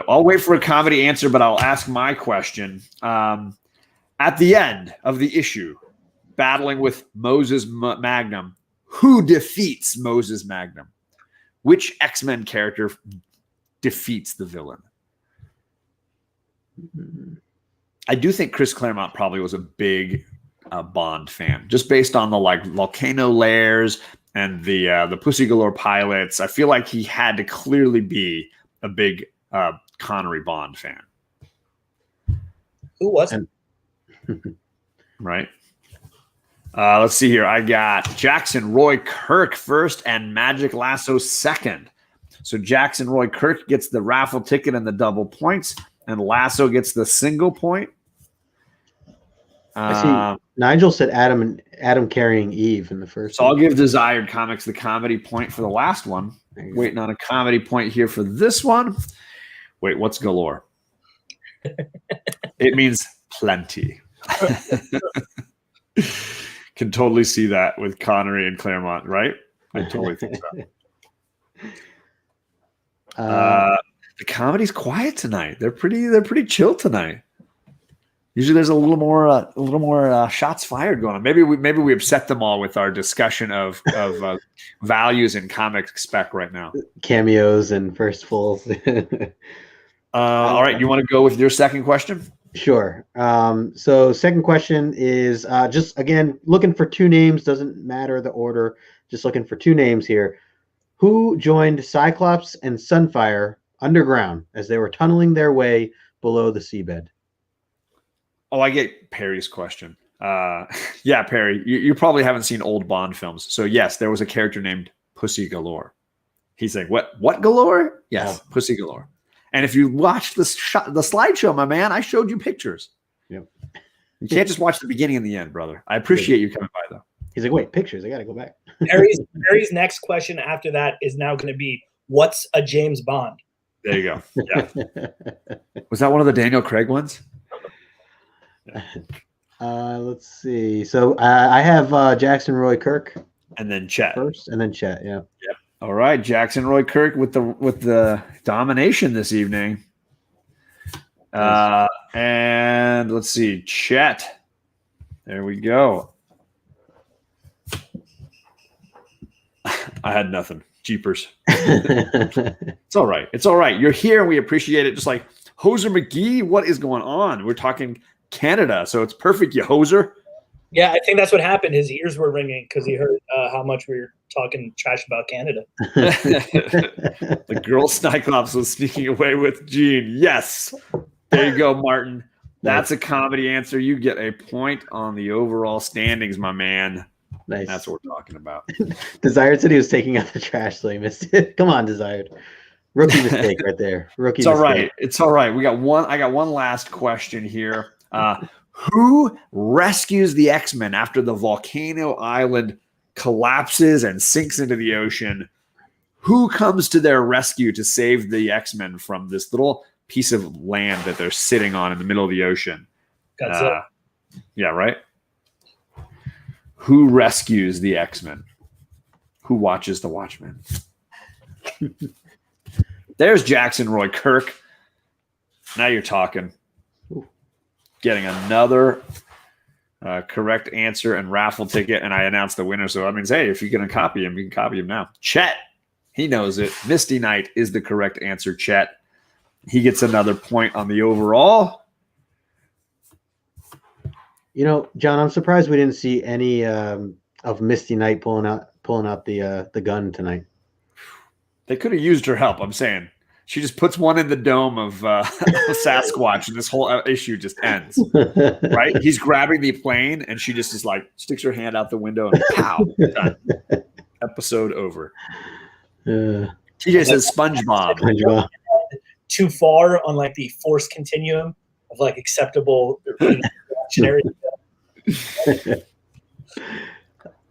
I'll wait for a comedy answer, but I'll ask my question. At the end of the issue, battling with Moses Magnum, who defeats Moses Magnum? Which X-Men character defeats the villain? I do think Chris Claremont probably was a big Bond fan, just based on the volcano layers and the Pussy Galore pilots. I feel like he had to clearly be a big Connery Bond fan. Who wasn't? Right. Let's see here. I got Jackson Roy Kirk first and Magic Lasso second. So Jackson Roy Kirk gets the raffle ticket and the double points, and Lasso gets the single point. I see Nigel said Adam carrying Eve in the first. So I'll give Desired Comics the comedy point for the last one. Waiting on a comedy point here for this one. Wait, what's galore? It means plenty. Can totally see that with Connery and Claremont, right? I totally think so. The comedy's quiet tonight. They're pretty chill tonight. Usually there's a little more shots fired going on. Maybe we upset them all with our discussion of values in comic spec right now. Cameos and first fulls. All right, you want to go with your second question? Sure. So second question is just, again, looking for 2 names. Doesn't matter the order. Just looking for 2 names here. Who joined Cyclops and Sunfire underground as they were tunneling their way below the seabed? Oh, I get Perry's question. Yeah, Perry, you probably haven't seen old Bond films. So yes, there was a character named Pussy Galore. He's like, what galore? Yes, oh. Pussy Galore. And if you watch the slideshow, my man, I showed you pictures. Yep. You can't just watch the beginning and the end, brother. I appreciate you coming by, though. He's like, wait, pictures? I got to go back. Barry's next question after that is now going to be, what's a James Bond? There you go. Yeah. Was that one of the Daniel Craig ones? Let's see. So I have Jackson Roy Kirk. And then Chet. First, and then Chet, yeah. Yep. All right. Jackson Roy Kirk with the domination this evening. Nice. And let's see. Chet. There we go. I had nothing. Jeepers. It's all right. It's all right. You're here and we appreciate it. Just like Hoser McGee, what is going on? We're talking Canada, so it's perfect, you hoser. Yeah, I think that's what happened. His ears were ringing because he heard how much we were talking trash about Canada. The girl Cyclops was sneaking away with Gene. Yes. There you go, Martin. That's a comedy answer. You get a point on the overall standings, my man. Nice. That's what we're talking about. Desired said he was taking out the trash, so he missed it. Come on, Desired. Rookie mistake right there. Rookie It's all mistake. right. It's all right. I got one last question here. Who rescues the X-Men after the volcano island collapses and sinks into the ocean? Who comes to their rescue to save the X-Men from this little piece of land that they're sitting on in the middle of the ocean? Yeah, right? Who rescues the X-Men? Who watches the Watchmen? There's Jackson Roy Kirk. Now you're talking. Getting another correct answer and raffle ticket, and I announced the winner. So that means, hey, if you're going to copy him, you can copy him now. Chet, he knows it. Misty Knight is the correct answer, Chet. He gets another point on the overall. You know, John, I'm surprised we didn't see any of Misty Knight pulling out the gun tonight. They could have used her help, I'm saying. She just puts one in the dome of Sasquatch, and this whole issue just ends. Right? He's grabbing the plane, and she just is like, sticks her hand out the window, and pow, done. Episode over. TJ says SpongeBob. SpongeBob. Too far on like the force continuum of like acceptable reactionary.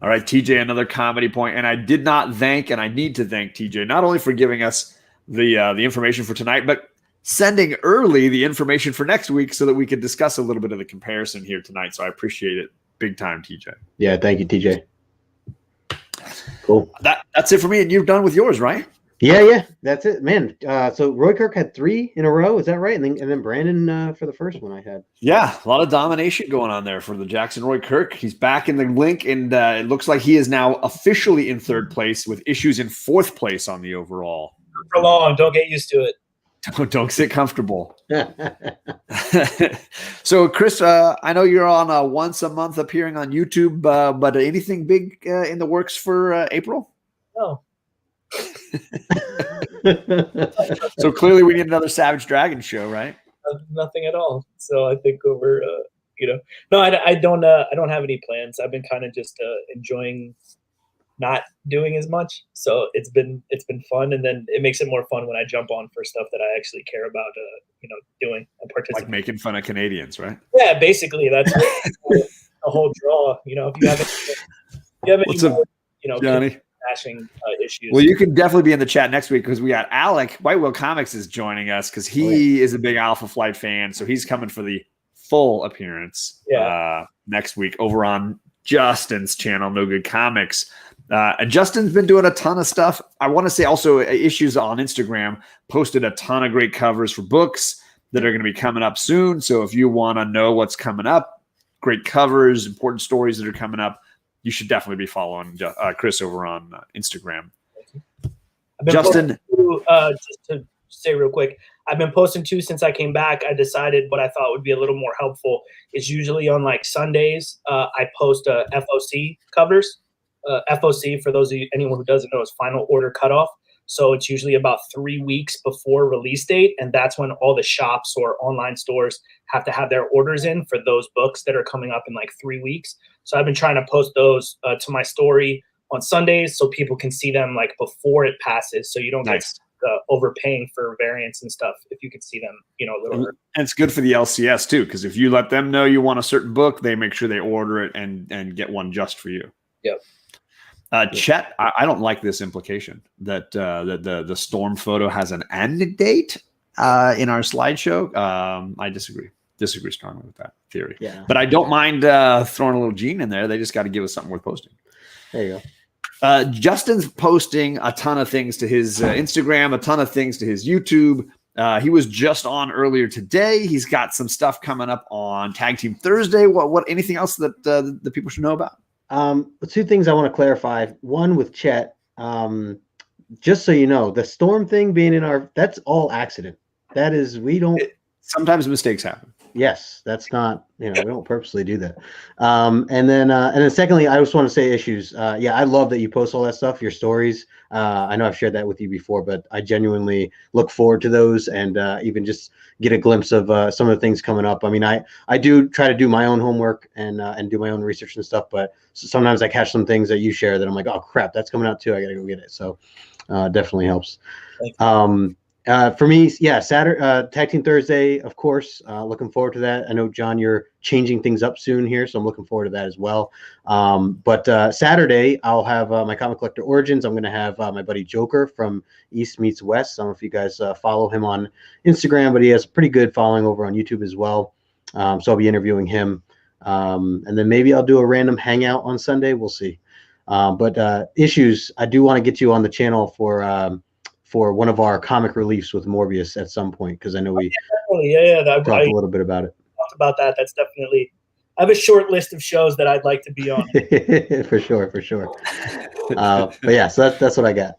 All right, TJ, another comedy point. And I did not thank, and I need to thank TJ, not only for giving us the information for tonight, but sending early the information for next week so that we could discuss a little bit of the comparison here tonight. So I appreciate it big time, TJ. Yeah, thank you, TJ. Cool. That's it for me, and you're done with yours, right? Yeah, that's it, man. So Roy Kirk had 3 in a row, is that right? And then Brandon for the first one I had. Yeah, a lot of domination going on there for the Jackson Roy Kirk. He's back in the link, and it looks like he is now officially in 3rd place with issues in 4th place on the overall. For long, don't get used to it. Don't sit comfortable. So, Chris, I know you're on once a month appearing on YouTube, but anything big in the works for April? No. So clearly we need another Savage Dragon show, right? Nothing at all. So I think over, no, I don't have any plans. I've been kind of just enjoying not doing as much. So it's been fun, and then it makes it more fun when I jump on for stuff that I actually care about, doing and participating. Like making fun of Canadians, right? Yeah, basically that's the whole draw. If you have any more, Johnny? Bashing issues. Well, you can definitely be in the chat next week because we got Alec White Whale Comics is joining us because he is a big Alpha Flight fan, so he's coming for the full appearance next week over on Justin's channel, KnowGood Comics. And Justin's been doing a ton of stuff. I want to say also issues on Instagram, posted a ton of great covers for books that are going to be coming up soon. So if you want to know what's coming up, great covers, important stories that are coming up, you should definitely be following Chris over on Instagram. Justin, just to say real quick, I've been posting too since I came back. I decided what I thought would be a little more helpful is usually on like Sundays, I post FOC covers. FOC, for anyone who doesn't know, is final order cutoff. So it's usually about 3 weeks before release date, and that's when all the shops or online stores have to have their orders in for those books that are coming up in like 3 weeks. So I've been trying to post those to my story on Sundays so people can see them like before it passes, so you don't get overpaying for variants and stuff if you could see them, a little early. And it's good for the LCS too, because if you let them know you want a certain book, they make sure they order it and get one just for you. Yep. Chet, I don't like this implication that the Storm photo has an end date in our slideshow. I disagree strongly with that theory. Yeah. But I don't mind throwing a little Gene in there. They just got to give us something worth posting. There you go. Justin's posting a ton of things to his Instagram, a ton of things to his YouTube. He was just on earlier today. He's got some stuff coming up on Tag Team Thursday. What anything else that the people should know about? Two things I want to clarify. One with Chet, just so you know, the Storm thing being in that's all accident. That is, Sometimes mistakes happen. Yes, that's not, we don't purposely do that. And then secondly, I just want to say issues. Yeah, I love that you post all that stuff, your stories. I know I've shared that with you before, but I genuinely look forward to those and even just get a glimpse of some of the things coming up. I mean, I do try to do my own homework and do my own research and stuff, but sometimes I catch some things that you share that I'm like, oh crap, that's coming out too. I got to go get it. So definitely helps. For me, yeah, Saturday, Tag Team Thursday, of course. Looking forward to that. I know, John, you're changing things up soon here, so I'm looking forward to that as well. But Saturday, I'll have my Comic Collector Origins. I'm going to have my buddy Joker from East Meets West. I don't know if you guys follow him on Instagram, but he has a pretty good following over on YouTube as well. So I'll be interviewing him. And then maybe I'll do a random hangout on Sunday. We'll see. But issues, I do want to get you on the channel for one of our comic reliefs with Morbius at some point, because I know we talked a little bit about it. Talked about that. That's definitely. I have a short list of shows that I'd like to be on. for sure. But yeah, so that's what I got.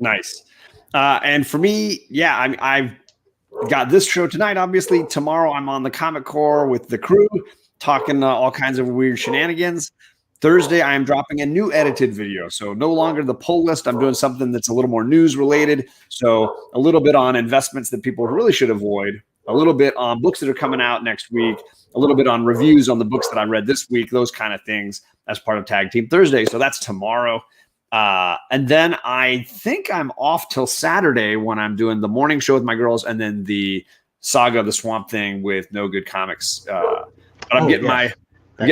Nice. And for me, yeah, I've got this show tonight. Obviously, tomorrow I'm on the Comic Core with the crew, talking all kinds of weird shenanigans. Thursday, I am dropping a new edited video. So no longer the pull list. I'm doing something that's a little more news related. So a little bit on investments that people really should avoid, a little bit on books that are coming out next week, a little bit on reviews on the books that I read this week, those kind of things as part of Tag Team Thursday. So that's tomorrow. And then I think I'm off till Saturday when I'm doing the morning show with my girls and then the Saga of the Swamp Thing with KnowGood Comics. But I'm getting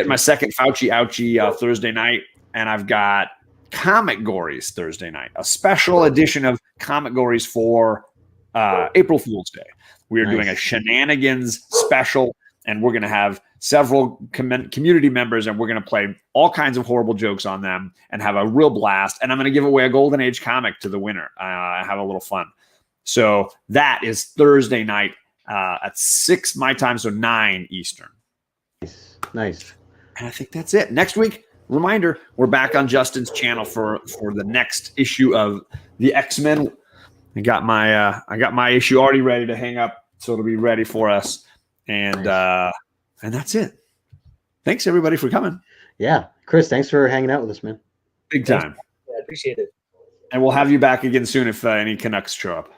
my second Fauci Ouchie Thursday night, and I've got Comic Gories Thursday night, a special edition of Comic Gories for April Fool's Day. We are doing a shenanigans special, and we're going to have several community members, and we're going to play all kinds of horrible jokes on them and have a real blast. And I'm going to give away a Golden Age comic to the winner. Have a little fun. So that is Thursday night at 6 my time, so 9 Eastern. Nice. And I think that's it. Next week, reminder, we're back on Justin's channel for the next issue of the X-Men. I got my issue already ready to hang up, so it'll be ready for us. And that's it. Thanks everybody for coming. Yeah, Chris, thanks for hanging out with us, man. Big time. Yeah, I appreciate it. And we'll have you back again soon if any Canucks show up.